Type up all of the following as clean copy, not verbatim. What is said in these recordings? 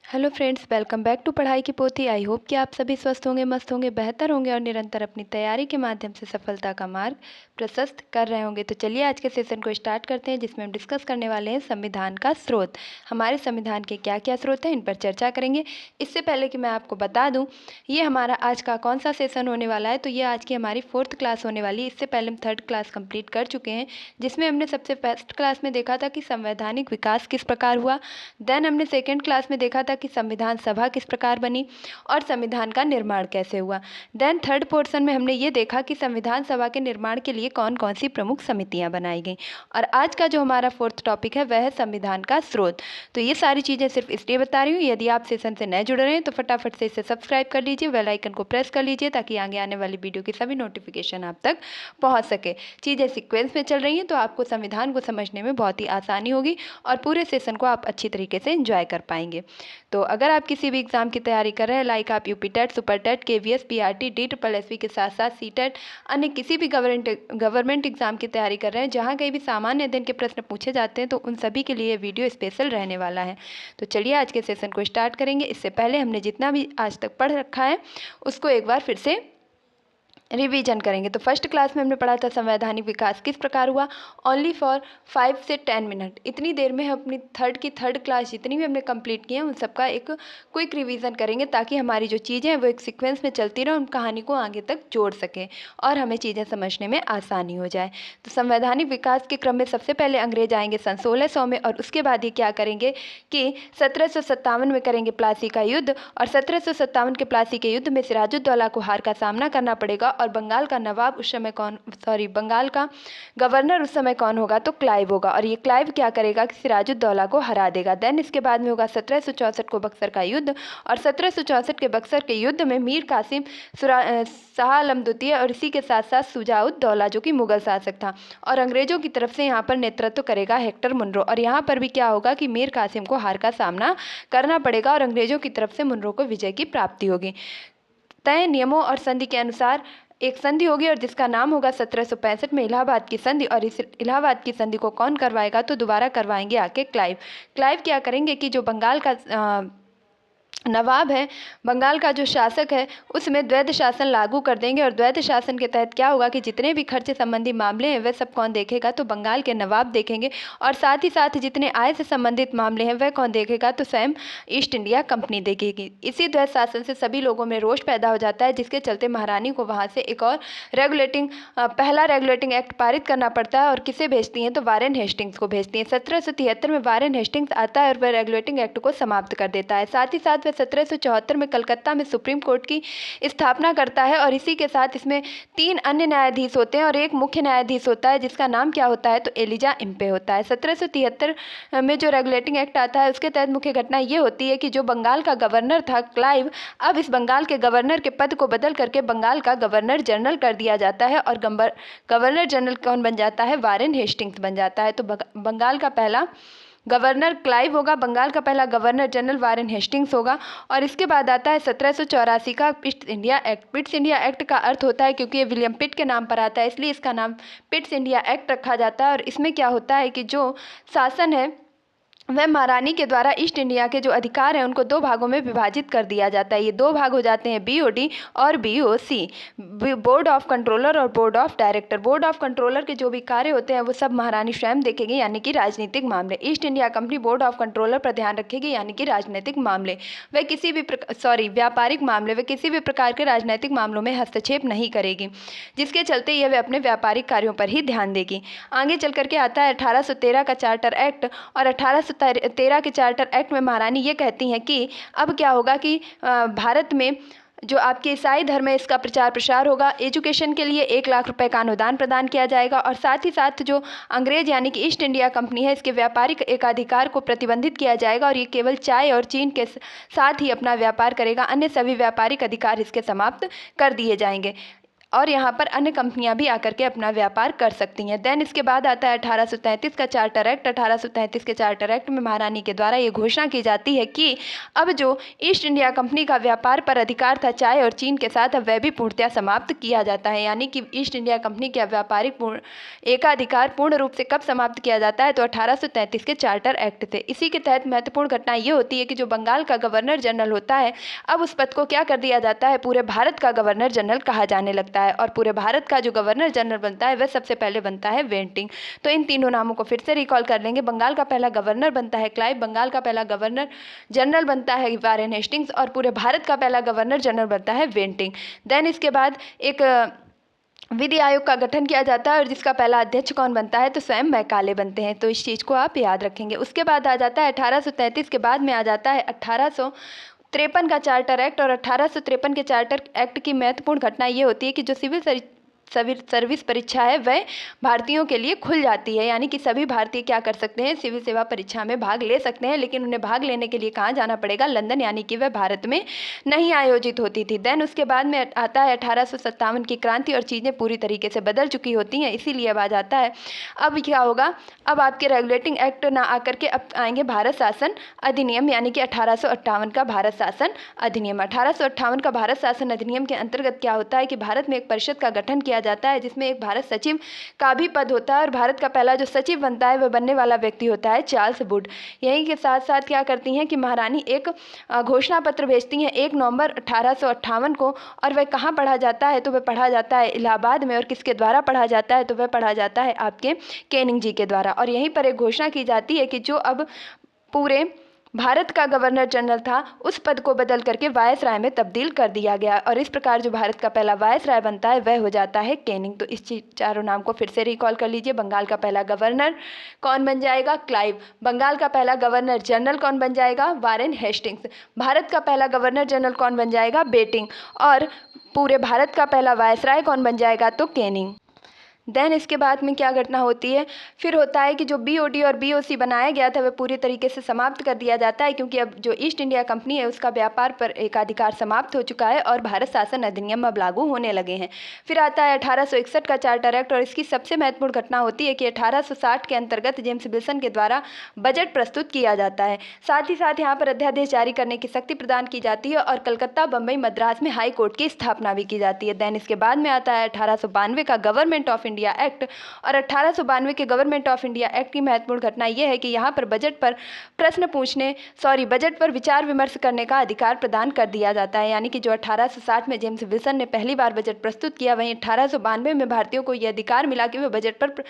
Hello friends, welcome back to Padhai ki पोथी। I hope कि आप सभी स्वस्थ होंगे, मस्त होंगे, बेहतर होंगे और निरंतर अपनी तैयारी के माध्यम से सफलता का मार्ग प्रशस्त कर रहे होंगे। तो चलिए आज के सेशन को स्टार्ट करते हैं, जिसमें हम डिस्कस करने वाले हैं संविधान का स्रोत। हमारे संविधान के क्या क्या स्रोत हैं, इन पर चर्चा करेंगे। इससे पहले कि मैं आपको बता दूँ ये हमारा आज का कौन सा सेशन होने वाला है, तो ये आज की हमारी 4th क्लास होने वाली है। इससे पहले हम 3rd क्लास कंप्लीट कर चुके हैं, जिसमें हमने सबसे फर्स्ट क्लास में देखा था कि संवैधानिक विकास किस प्रकार हुआ। देन हमने 2nd क्लास में देखा था कि संविधान सभा किस प्रकार बनी और संविधान का निर्माण कैसे हुआ। देन 3rd पोर्शन में हमने ये देखा कि संविधान सभा के निर्माण के लिए कौन कौन सी प्रमुख समितियां बनाई गई। और आज का जो हमारा 4th टॉपिक है वह है संविधान का स्रोत। तो ये सारी चीज़ें सिर्फ इसलिए बता रही हूँ, यदि आप सेशन से नए जुड़ रहे हैं तो फटाफट से इसे सब्सक्राइब कर लीजिए, बेल आइकन को प्रेस कर लीजिए, ताकि आगे आने वाली वीडियो की सभी नोटिफिकेशन आप तक पहुँच सके। चीज़ें सीक्वेंस में चल रही हैं तो आपको संविधान को समझने में बहुत ही आसानी होगी और पूरे सेशन को आप अच्छी तरीके से एंजॉय कर पाएंगे। तो अगर आप किसी भी एग्ज़ाम की तैयारी कर रहे हैं, लाइक आप UP TET, super TET, KVS, PRT, DSSS के साथ साथ सीटेट, अन्य किसी भी गवर्नमेंट एग्ज़ाम की तैयारी कर रहे हैं जहां कहीं भी सामान्य अध्ययन के प्रश्न पूछे जाते हैं, तो उन सभी के लिए वीडियो स्पेशल रहने वाला है। तो चलिए आज के सेशन को स्टार्ट करेंगे। इससे पहले हमने जितना भी आज तक पढ़ रखा है उसको एक बार फिर से रिवीजन करेंगे। तो फर्स्ट क्लास में हमने पढ़ा था संवैधानिक विकास किस प्रकार हुआ, ओनली फॉर 5 से 10 मिनट। इतनी देर में हम अपनी 3rd क्लास जितनी भी हमने कंप्लीट की है उन सबका एक क्विक रिवीजन करेंगे, ताकि हमारी जो चीज़ें हैं वो एक सीक्वेंस में चलती रहे, उन कहानी को आगे तक जोड़ सकें और हमें चीज़ें समझने में आसानी हो जाए। तो संवैधानिक विकास के क्रम में सबसे पहले अंग्रेज आएंगे सन 1600 में, और उसके बाद ये क्या करेंगे कि 1757 में करेंगे प्लासी का युद्ध, और 1757 के प्लासी के युद्ध में सिराजुद्दौला को हार का सामना करना पड़ेगा। और बंगाल का नवाब उस समय बंगाल का गवर्नर उस समय कौन होगा, तो क्लाइव होगा। और ये क्लाइव क्या करेगा कि सिराजुद्दौला को हरा देगा। देन इसके बाद में होगा 1764 को बक्सर का युद्ध, और 1764 के बक्सर के युद्ध में मीर कासिम, शाह आलम द्वितीय और इसी के साथ साथ शुजाउद्दौला जो कि मुगल शासक था, और अंग्रेजों की तरफ से यहाँ पर नेतृत्व करेगा हेक्टर मुनरो। और यहाँ पर भी क्या होगा कि मीर कासिम को हार का सामना करना पड़ेगा और अंग्रेजों की तरफ से मुनरो को विजय की प्राप्ति होगी। तय नियमों और संधि के अनुसार एक संधि होगी और जिसका नाम होगा 1765 में इलाहाबाद की संधि। और इस इलाहाबाद की संधि को कौन करवाएगा, तो दोबारा करवाएंगे आके क्लाइव। क्लाइव क्या करेंगे कि जो बंगाल का नवाब है, बंगाल का जो शासक है, उसमें द्वैध शासन लागू कर देंगे। और द्वैध शासन के तहत क्या होगा कि जितने भी खर्च संबंधी मामले हैं वह सब कौन देखेगा, तो बंगाल के नवाब देखेंगे। और साथ ही साथ जितने आय से संबंधित मामले हैं वह कौन देखेगा, तो स्वयं ईस्ट इंडिया कंपनी देखेगी। इसी द्वैध शासन से सभी लोगों में रोष पैदा हो जाता है, जिसके चलते महारानी को वहाँ से एक और पहला रेगुलेटिंग एक्ट पारित करना पड़ता है। और किसे भेजती हैं, तो वारेन हेस्टिंग्स को भेजती हैं। 1773 में वारेन हेस्टिंग्स आता है और वह रेगुलेटिंग एक्ट को समाप्त कर देता है। साथ ही साथ 1774 में कलकत्ता में सुप्रीम कोर्ट की स्थापना करता है, और इसी के साथ इसमें 3 अन्य न्यायाधीश होते हैं और एक मुख्य न्यायाधीश होता है, जिसका नाम क्या होता है, तो एलिजा इम्पे होता है। 1773 में जो रेगुलेटिंग एक्ट आता है उसके तहत मुख्य घटना ये होती है कि जो बंगाल का गवर्नर था क्लाइव, अब इस बंगाल के गवर्नर के पद को बदल करके बंगाल का गवर्नर जनरल कर दिया जाता है। और गवर्नर जनरल कौन बन जाता है, वारेन हेस्टिंग्स बन जाता है। तो बंगाल का पहला गवर्नर क्लाइव होगा, बंगाल का पहला गवर्नर जनरल वारेन हेस्टिंग्स होगा। और इसके बाद आता है 1784 का Pitt's India act. Pitt's India act का अर्थ होता है, क्योंकि ये विलियम पिट के नाम पर आता है इसलिए इसका नाम पिट्स इंडिया एक्ट रखा जाता है। और इसमें क्या होता है कि जो शासन है वह महारानी के द्वारा ईस्ट इंडिया के जो अधिकार हैं उनको 2 भागों में विभाजित कर दिया जाता है। ये 2 भाग हो जाते हैं BOD और BOC, बोर्ड ऑफ कंट्रोलर और board of director. Board of controller के जो भी कार्य होते हैं वो सब महारानी स्वयं देखेगी, यानी कि राजनीतिक मामले। East India company board of controller पर ध्यान रखेगी, यानी कि राजनीतिक मामले। वह किसी भी व्यापारिक मामले, वह किसी भी प्रकार के राजनीतिक मामलों में हस्तक्षेप नहीं करेगी, जिसके चलते यह वह अपने व्यापारिक कार्यों पर ही ध्यान देगी। आगे चल करके आता है 1813 का चार्टर एक्ट। और 1813 के चार्टर एक्ट में महारानी ये कहती हैं कि अब क्या होगा कि भारत में जो आपके ईसाई धर्म है इसका प्रचार प्रसार होगा। एजुकेशन के लिए 1 लाख रुपए का अनुदान प्रदान किया जाएगा। और साथ ही साथ जो अंग्रेज यानी कि ईस्ट इंडिया कंपनी है इसके व्यापारिक एकाधिकार को प्रतिबंधित किया जाएगा, और ये केवल चाय और चीन के साथ ही अपना व्यापार करेगा, अन्य सभी व्यापारिक अधिकार इसके समाप्त कर दिए जाएंगे। और यहाँ पर अन्य कंपनियां भी आकर के अपना व्यापार कर सकती हैं। देन इसके बाद आता है 1833 का चार्टर एक्ट। 1833 के चार्टर एक्ट में महारानी के द्वारा ये घोषणा की जाती है कि अब जो ईस्ट इंडिया कंपनी का व्यापार पर अधिकार था चाय और चीन के साथ, अब वह भी पूर्णतः समाप्त किया जाता है। यानी कि ईस्ट इंडिया कंपनी का व्यापारिक एकाधिकार पूर्ण रूप से कब समाप्त किया जाता है, तो 1833 के चार्टर एक्ट से। इसी के तहत महत्वपूर्ण घटना ये होती है कि जो बंगाल का गवर्नर जनरल होता है, अब उस पद को क्या कर दिया जाता है, पूरे भारत का गवर्नर जनरल कहा जाने लगता है। और पूरे भारत का जो गवर्नर जनरल बनता है वह सबसे पहले बनता है वेंटिंग। तो इन तीनों नामों को फिर से रिकॉल कर लेंगे। बंगाल का पहला गवर्नर बनता है क्लाइव, बंगाल का पहला गवर्नर जनरल बनता है वारेन हेस्टिंग्स, और पूरे भारत का पहला गवर्नर जनरल बनता है वेंटिंग। देन इसके बाद एक विधि आयोग का गठन किया जाता है और जिसका पहला अध्यक्ष कौन बनता है, तो स्वयं मैकाले बनते हैं। तो इस चीज़ को आप याद रखेंगे। उसके बाद आ जाता है 1833 के बाद में आ जाता है 1853 का चार्टर एक्ट। और 1853 के चार्टर एक्ट की महत्वपूर्ण घटना ये होती है कि जो सिविल सर्विस परीक्षा है वह भारतीयों के लिए खुल जाती है। यानी कि सभी भारतीय क्या कर सकते हैं, सिविल सेवा परीक्षा में भाग ले सकते हैं, लेकिन उन्हें भाग लेने के लिए कहाँ जाना पड़ेगा, लंदन, यानी कि वह भारत में नहीं आयोजित होती थी। देन उसके बाद में आता है 1857 की क्रांति और चीज़ें पूरी तरीके से बदल चुकी होती हैं, इसीलिए अब आ जाता है, अब क्या होगा, अब आपके रेगुलेटिंग एक्ट ना आकर के अब आएंगे भारत शासन अधिनियम, यानी कि 1858 का भारत शासन अधिनियम। 1858 का भारत शासन अधिनियम के अंतर्गत क्या होता है कि भारत में एक परिषद का गठन किया जाता है जिसमें एक भारत सचिव का भी पद होता है, और भारत का पहला जो सचिव बनता है वह बनने वाला व्यक्ति होता है चार्ल्स वुड। यही के साथ साथ क्या करती हैं कि महारानी एक घोषणा पत्र भेजती हैं 1 नवंबर 1858 को, और वह कहाँ पढ़ा जाता है, तो वह पढ़ा जाता है इलाहाबाद में। और किसके द्वारा पढ़ा जाता है, तो वह पढ़ा जाता है आपके कैनिंग जी के द्वारा। और यहीं पर एक घोषणा की जाती है कि जो अब पूरे भारत का गवर्नर जनरल था उस पद को बदल करके वायसराय में तब्दील कर दिया गया, और इस प्रकार जो भारत का पहला वायसराय बनता है वह हो जाता है कैनिंग। तो इस चारों नाम को फिर से रिकॉल कर लीजिए। बंगाल का पहला गवर्नर कौन बन जाएगा, क्लाइव। बंगाल का पहला गवर्नर जनरल कौन बन जाएगा, वारेन हेस्टिंग्स। भारत का पहला गवर्नर जनरल कौन बन जाएगा, बेटिंग। और पूरे भारत का पहला वायसराय कौन बन जाएगा, तो कैनिंग। देन इसके बाद में क्या घटना होती है, फिर होता है कि जो बीओडी और बीओसी बनाया गया था वह पूरी तरीके से समाप्त कर दिया जाता है, क्योंकि अब जो ईस्ट इंडिया कंपनी है उसका व्यापार पर एकाधिकार समाप्त हो चुका है और भारत शासन अधिनियम अब लागू होने लगे हैं। फिर आता है 1861 का चार्टर एक्ट, और इसकी सबसे महत्वपूर्ण घटना होती है कि 1860 के अंतर्गत जेम्स विल्सन के द्वारा बजट प्रस्तुत किया जाता है। साथ ही साथ यहाँ पर अध्यादेश जारी करने की शक्ति प्रदान की जाती है, और कलकत्ता, बम्बई, मद्रास में हाई कोर्ट की स्थापना भी की जाती है। देन इसके बाद में आता है 1892 का गवर्नमेंट ऑफ इंडिया एक्ट, और 1892 के गवर्नमेंट ऑफ इंडिया एक्ट की महत्वपूर्ण घटना यह है कि यहाँ पर बजट पर विचार विमर्श करने का अधिकार प्रदान कर दिया जाता है। यानी कि जो 1860 में जेम्स विल्सन ने पहली बार बजट प्रस्तुत किया, वहीं 1892 में भारतीयों को यह अधिकार मिला कि वे बजट पर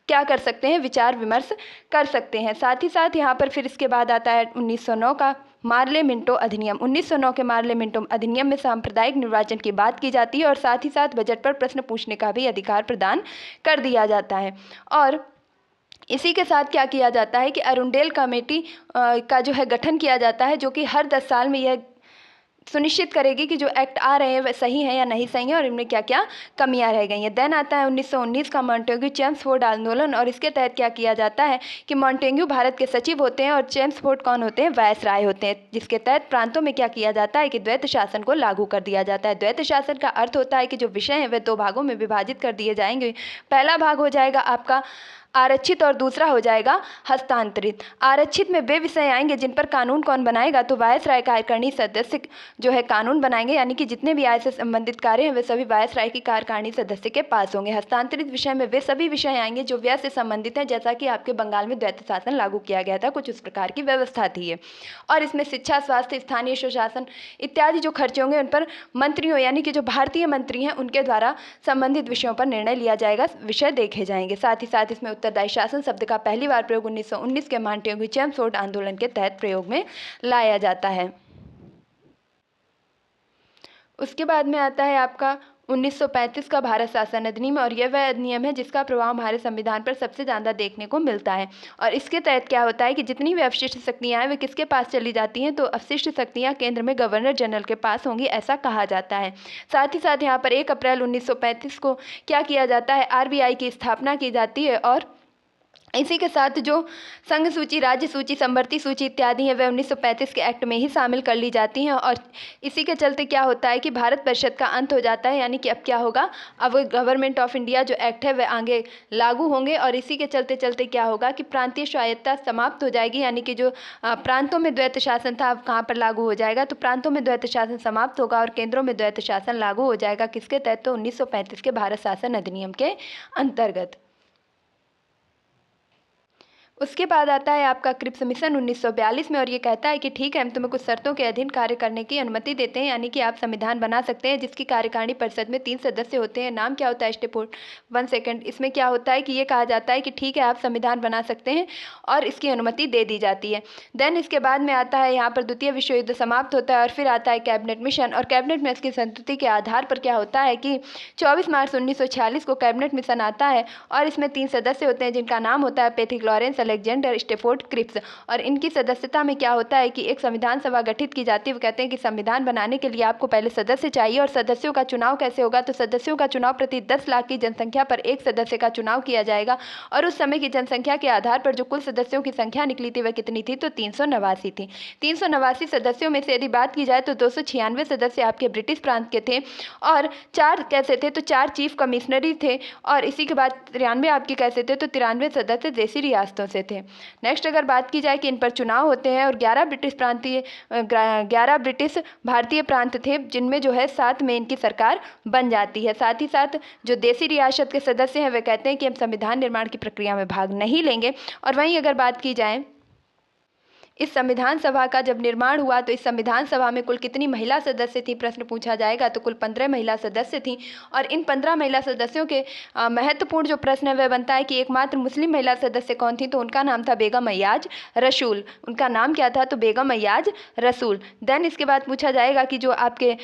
क्या कर सकते हैं, विचार विमर्श कर सकते हैं। साथ ही साथ यहाँ पर फिर इसके बाद आता है 1909 का मार्ले मिंटो अधिनियम। 1909 के मार्ले मिंटो अधिनियम में सांप्रदायिक निर्वाचन की बात की जाती है, और साथ ही साथ बजट पर प्रश्न पूछने का भी अधिकार प्रदान कर दिया जाता है। और इसी के साथ क्या किया जाता है कि अरुंडेल कमेटी का जो है गठन किया जाता है, जो कि हर 10 साल में यह सुनिश्चित करेगी कि जो एक्ट आ रहे हैं वह सही है या नहीं सही है, और इनमें क्या क्या कमियां रह गई हैं। देन आता है 1919 का मॉन्टेग्यू चेम्सफोर्ड आंदोलन, और इसके तहत क्या किया जाता है कि मॉन्टेग्यू भारत के सचिव होते हैं और चेम्सफोर्ड कौन होते हैं, वायसराय होते हैं, जिसके तहत प्रांतों में क्या किया जाता है कि द्वैत शासन को लागू कर दिया जाता है। द्वैत शासन का अर्थ होता है कि जो विषय हैं वे 2 भागों में विभाजित कर दिए जाएंगे। पहला भाग हो जाएगा आपका आरक्षित और दूसरा हो जाएगा हस्तांतरित। आरक्षित में वे विषय आएंगे जिन पर कानून कौन बनाएगा, तो वायसराय कार्यकारिणी सदस्य जो है कानून बनाएंगे, यानी कि जितने भी आय से संबंधित कार्य हैं वे सभी वायसराय की कार्यकारिणी सदस्य के पास होंगे। हस्तांतरित विषय में वे सभी विषय आएंगे जो व्यय से संबंधित हैं, जैसा कि आपके बंगाल में द्वैत शासन लागू किया गया था, कुछ उस प्रकार की व्यवस्था थी ये। और इसमें शिक्षा, स्वास्थ्य, स्थानीय सुशासन इत्यादि जो खर्चे होंगे उन पर मंत्रियों, यानी कि जो भारतीय मंत्री हैं उनके द्वारा संबंधित विषयों पर निर्णय लिया जाएगा, विषय देखे जाएंगे। साथ ही साथ इसमें उत्तरदायी शासन शब्द का पहली बार प्रयोग 1919 के मॉन्टेग्यू चेम्सफोर्ड आंदोलन के तहत प्रयोग में लाया जाता है। उसके बाद में आता है आपका 1935 का भारत शासन अधिनियम, और यह वह अधिनियम है जिसका प्रभाव हमारे संविधान पर सबसे ज़्यादा देखने को मिलता है। और इसके तहत क्या होता है कि जितनी भी अवशिष्ट शक्तियाँ हैं वे किसके पास चली जाती हैं, तो अवशिष्ट शक्तियाँ केंद्र में गवर्नर जनरल के पास होंगी, ऐसा कहा जाता है। साथ ही साथ यहाँ पर 1 अप्रैल 1935 को क्या किया जाता है, RBI की स्थापना की जाती है, और इसी के साथ जो संघ सूची, राज्य सूची, समवर्ती सूची इत्यादि है वह 1935 के एक्ट में ही शामिल कर ली जाती हैं। और इसी के चलते क्या होता है कि भारत परिषद का अंत हो जाता है, यानी कि अब क्या होगा, अब गवर्नमेंट ऑफ इंडिया जो एक्ट है वह आगे लागू होंगे। और इसी के चलते चलते क्या होगा कि प्रांतीय स्वायत्तता समाप्त हो जाएगी, यानी कि जो प्रांतों में द्वैत शासन था अब कहाँ पर लागू हो जाएगा, तो प्रांतों में द्वैत शासन समाप्त होगा और केंद्रों में द्वैत शासन लागू हो जाएगा। किसके तहत, तो 1935 के भारत शासन अधिनियम के अंतर्गत। उसके बाद आता है आपका क्रिप्स मिशन 1942 में, और ये कहता है कि ठीक है, हम तुम्हें कुछ शर्तों के अधीन कार्य करने की अनुमति देते हैं, यानी कि आप संविधान बना सकते हैं जिसकी कार्यकारिणी परिषद में 3 सदस्य होते हैं। नाम क्या होता है, स्टेपोर्ट 1 सेकेंड। इसमें क्या होता है कि ये कहा जाता है कि ठीक है आप संविधान बना सकते हैं और इसकी अनुमति दे दी जाती है। देन इसके बाद में आता है यहाँ पर द्वितीय विश्व युद्ध समाप्त होता है और फिर आता है कैबिनेट मिशन। और कैबिनेट मिशन की संस्तुति के आधार पर क्या होता है कि 24 मार्च 1946 को कैबिनेट मिशन आता है और इसमें 3 सदस्य होते हैं जिनका नाम होता है Patrick Lawrence, Alexander Stafford Cripps. और इनकी सदस्यता में क्या होता है कि एक संविधान सभा गठित की जाती है। वो कहते हैं कि संविधान बनाने के लिए आपको पहले सदस्य चाहिए। और सदस्यों का चुनाव कैसे होगा, तो सदस्यों का चुनाव प्रति 10 लाख की जनसंख्या पर एक सदस्य का चुनाव किया जाएगा। और उस समय की जनसंख्या के आधार पर जो कुल सदस्यों की संख्या निकली थी वह कितनी थी, तो 389 थी। 389 सदस्यों में से यदि बात की जाए तो 296 सदस्य आपके ब्रिटिश प्रांत के थे और 4 कैसे थे, तो 4 चीफ कमिश्नरी थे। और इसी के बाद 93 आपके कैसे थे, तो 93 सदस्य देशी रियासतों से थे। नेक्स्ट अगर बात की जाए कि इन पर चुनाव होते हैं, और 11 ब्रिटिश भारतीय प्रांत थे जिनमें जो है 7 में इनकी सरकार बन जाती है। साथ ही साथ जो देशी रियासत के सदस्य हैं वे कहते हैं कि हम संविधान निर्माण की प्रक्रिया में भाग नहीं लेंगे। और वहीं अगर बात की जाए इस संविधान सभा का जब निर्माण हुआ तो इस संविधान सभा में कुल कितनी महिला सदस्य थी, प्रश्न पूछा जाएगा, तो कुल 15 महिला सदस्य थी। और इन 15 महिला सदस्यों के महत्वपूर्ण जो प्रश्न है वह बनता है कि एकमात्र मुस्लिम महिला सदस्य कौन थी, तो उनका नाम था बेगम अय्याज रसूल। उनका नाम क्या था, तो बेगम अय्याज रसूल। देन इसके बाद पूछा जाएगा कि जो आपके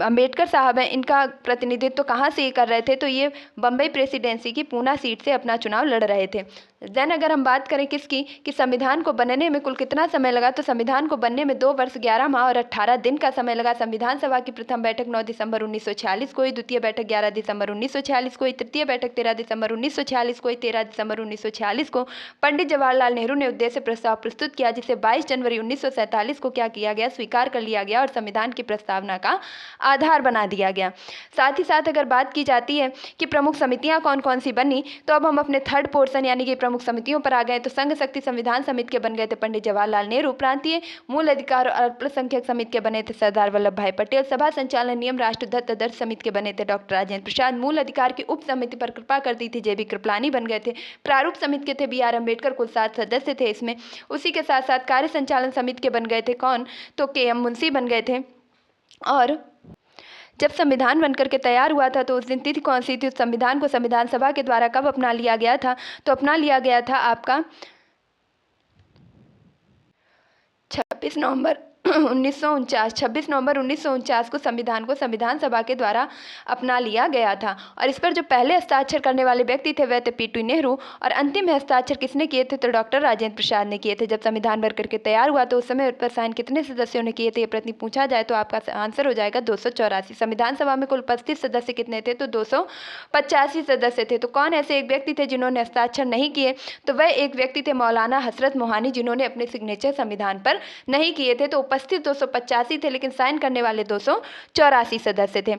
अम्बेडकर साहब हैं इनका प्रतिनिधित्व कहाँ से ये कर रहे थे, तो ये बम्बई प्रेसिडेंसी की पूना सीट से अपना चुनाव लड़ रहे थे। देन अगर हम बात करें किसकी, कि संविधान को बनने में कुल कितना समय लगा, तो संविधान को बनने में 2 वर्ष 11 माह और 18 दिन का समय लगा। संविधान सभा की प्रथम बैठक 9 दिसंबर 1946 को हुई, द्वितीय बैठक 11 दिसंबर 1946 को हुई, तृतीय बैठक 13 दिसंबर 1946 को हुई, 13 दिसंबर 1946 को पंडित जवाहरलाल नेहरू ने उद्देश्य प्रस्ताव प्रस्तुत किया जिसे 22 जनवरी 1947 को क्या किया गया, स्वीकार कर लिया गया और संविधान की प्रस्तावना का आधार बना दिया गया। साथ ही साथ अगर बात की जाती है कि प्रमुख समितियां कौन कौन सी बनी, तो अब हम अपने थर्ड पोर्शन यानी कि प्रमुख समितियों पर आ गए। तो संघ शक्ति संविधान समिति के बन गए थे पंडित जवाहरलाल नेहरू, प्रांतीय मूल अधिकार और अल्पसंख्यक समिति के बने थे सरदार वल्लभ भाई पटेल, सभा संचालन नियम राष्ट्रदत्त आदर्श समिति के बने थे डॉक्टर राजेंद्र प्रसाद, मूल अधिकार की उप समिति पर कृपा कर दी थी जेबी कृपलानी बन गए थे, प्रारूप समिति के थे बी.आर. अम्बेडकर, कुल 7 सदस्य थे इसमें। उसी के साथ साथ कार्य संचालन समिति के बन गए थे कौन, तो के.एम. मुंशी बन गए थे। और जब संविधान बनकर के तैयार हुआ था तो उस दिन तिथि कौन सी थी, उस संविधान को संविधान सभा के द्वारा कब अपना लिया गया था, तो अपना लिया गया था आपका 26 नवंबर 1949 को संविधान सभा के द्वारा अपना लिया गया था। और इस पर जो पहले हस्ताक्षर करने वाले व्यक्ति थे वह थे पी.टी. नेहरू, और अंतिम हस्ताक्षर किसने किए थे, तो डॉक्टर राजेंद्र प्रसाद ने किए थे। जब संविधान बन करके तैयार हुआ तो उस समय पर साइन कितने सदस्यों ने किए थे, ये प्रश्न पूछा जाए तो आपका आंसर हो जाएगा 284। संविधान सभा में कुल 35 सदस्य कितने थे, तो 285 सदस्य थे। तो कौन ऐसे एक व्यक्ति थे जिन्होंने हस्ताक्षर नहीं किए, तो वह एक व्यक्ति थे मौलाना हसरत मोहानी, जिन्होंने अपने सिग्नेचर संविधान पर नहीं किए थे। तो उपस्थित 285 थे लेकिन साइन करने वाले 284 सदस्य थे।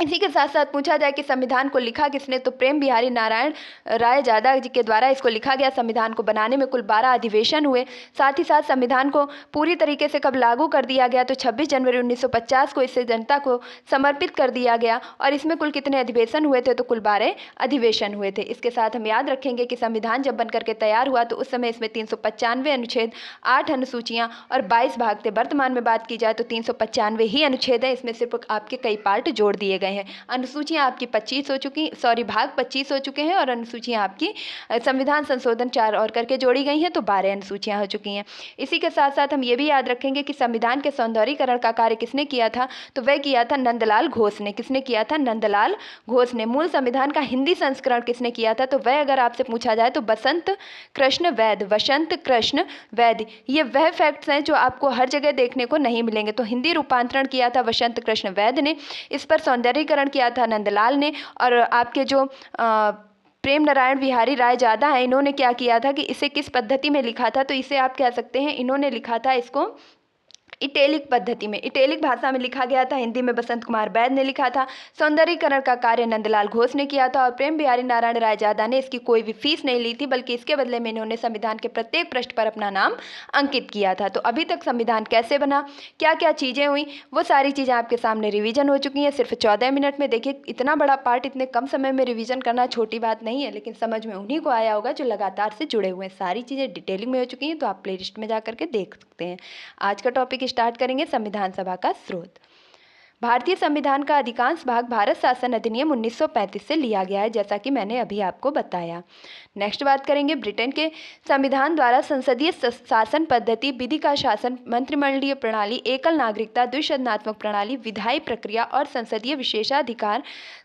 इसी के साथ साथ पूछा जाए कि संविधान को लिखा किसने, तो प्रेम बिहारी नारायण राय जादा जी के द्वारा इसको लिखा गया। संविधान को बनाने में कुल 12 अधिवेशन हुए। साथ ही साथ संविधान को पूरी तरीके से कब लागू कर दिया गया, तो 26 जनवरी 1950 को इसे जनता को समर्पित कर दिया गया। और इसमें कुल कितने अधिवेशन हुए थे, तो कुल 12 अधिवेशन हुए थे। इसके साथ हम याद रखेंगे कि संविधान जब बनकर के तैयार हुआ तो उस समय इसमें 395 अनुच्छेद, 8 अनुसूचियाँ और 22 भाग थे। वर्तमान में बात की जाए तो 395 ही अनुच्छेद है, इसमें सिर्फ आपके कई पार्ट जोड़ दिए गए हैं। अनुसूचियां आपकी 25 हो चुकी, भाग 25 हो चुके हैं, और अनुसूचियां आपकी संविधान संशोधन 4 और करके जोड़ी गई हैं, तो 12 अनुसूचियां हो चुकी हैं। इसी के साथ साथ हम ये भी याद रखेंगे कि संविधान के सौंदर्यीकरण का कार्य किसने किया था, तो वह किया था नंदलाल घोष ने। किसने किया था, नंदलाल घोष ने। मूल संविधान का हिंदी संस्करण किसने किया था, तो वह अगर आपसे पूछा जाए तो वसंत कृष्ण वैद्य। ये वह फैक्ट्स हैं जो आपको हर जगह देखने को नहीं मिलेंगे। तो हिंदी रूपांतरण किया था वसंत कृष्ण वैद्य ने, इस पर सौंदर्यीकरण किया था नंदलाल ने, और आपके जो प्रेम नारायण बिहारी राय ज़्यादा हैं, इन्होंने क्या किया था कि इसे किस पद्धति में लिखा था, तो इसे आप कह सकते हैं इन्होंने लिखा था इसको इटैलिक पद्धति में, इटैलिक भाषा में लिखा गया था। हिंदी में बसंत कुमार बैद ने लिखा था। सौंदर्यीकरण का कार्य नंदलाल घोष ने किया था और प्रेम बिहारी नारायण रायजादा ने इसकी कोई भी फीस नहीं ली थी, बल्कि इसके बदले में इन्होंने संविधान के प्रत्येक पृष्ठ पर अपना नाम अंकित किया था। तो अभी तक संविधान कैसे बना, क्या क्या चीज़ें हुई, वो सारी चीज़ें आपके सामने रिवीजन हो चुकी हैं सिर्फ 14 मिनट में। देखिए इतना बड़ा पार्ट इतने कम समय में रिवीजन करना छोटी बात नहीं है, लेकिन समझ में उन्हीं को आया होगा जो लगातार से जुड़े हुए हैं। सारी चीज़ें डिटेलिंग में हो चुकी हैं, तो आप प्लेलिस्ट में जा करके देख सकते हैं। आज का टॉपिक स्टार्ट करेंगे संविधान सभा का स्रोत। भारतीय संविधान का अधिकांश भाग भारत शासन अधिनियम 1935 से लिया गया है, जैसा कि मैंने अभी आपको बताया। नेक्स्ट बात करेंगे ब्रिटेन के संविधान द्वारा संसदीय शासन पद्धति, विधि का शासन, मंत्रिमंडलीय प्रणाली, एकल नागरिकता, द्विसदनात्मक प्रणाली, विधायी प्रक्रिया और संसदीय विशेषाधिकार,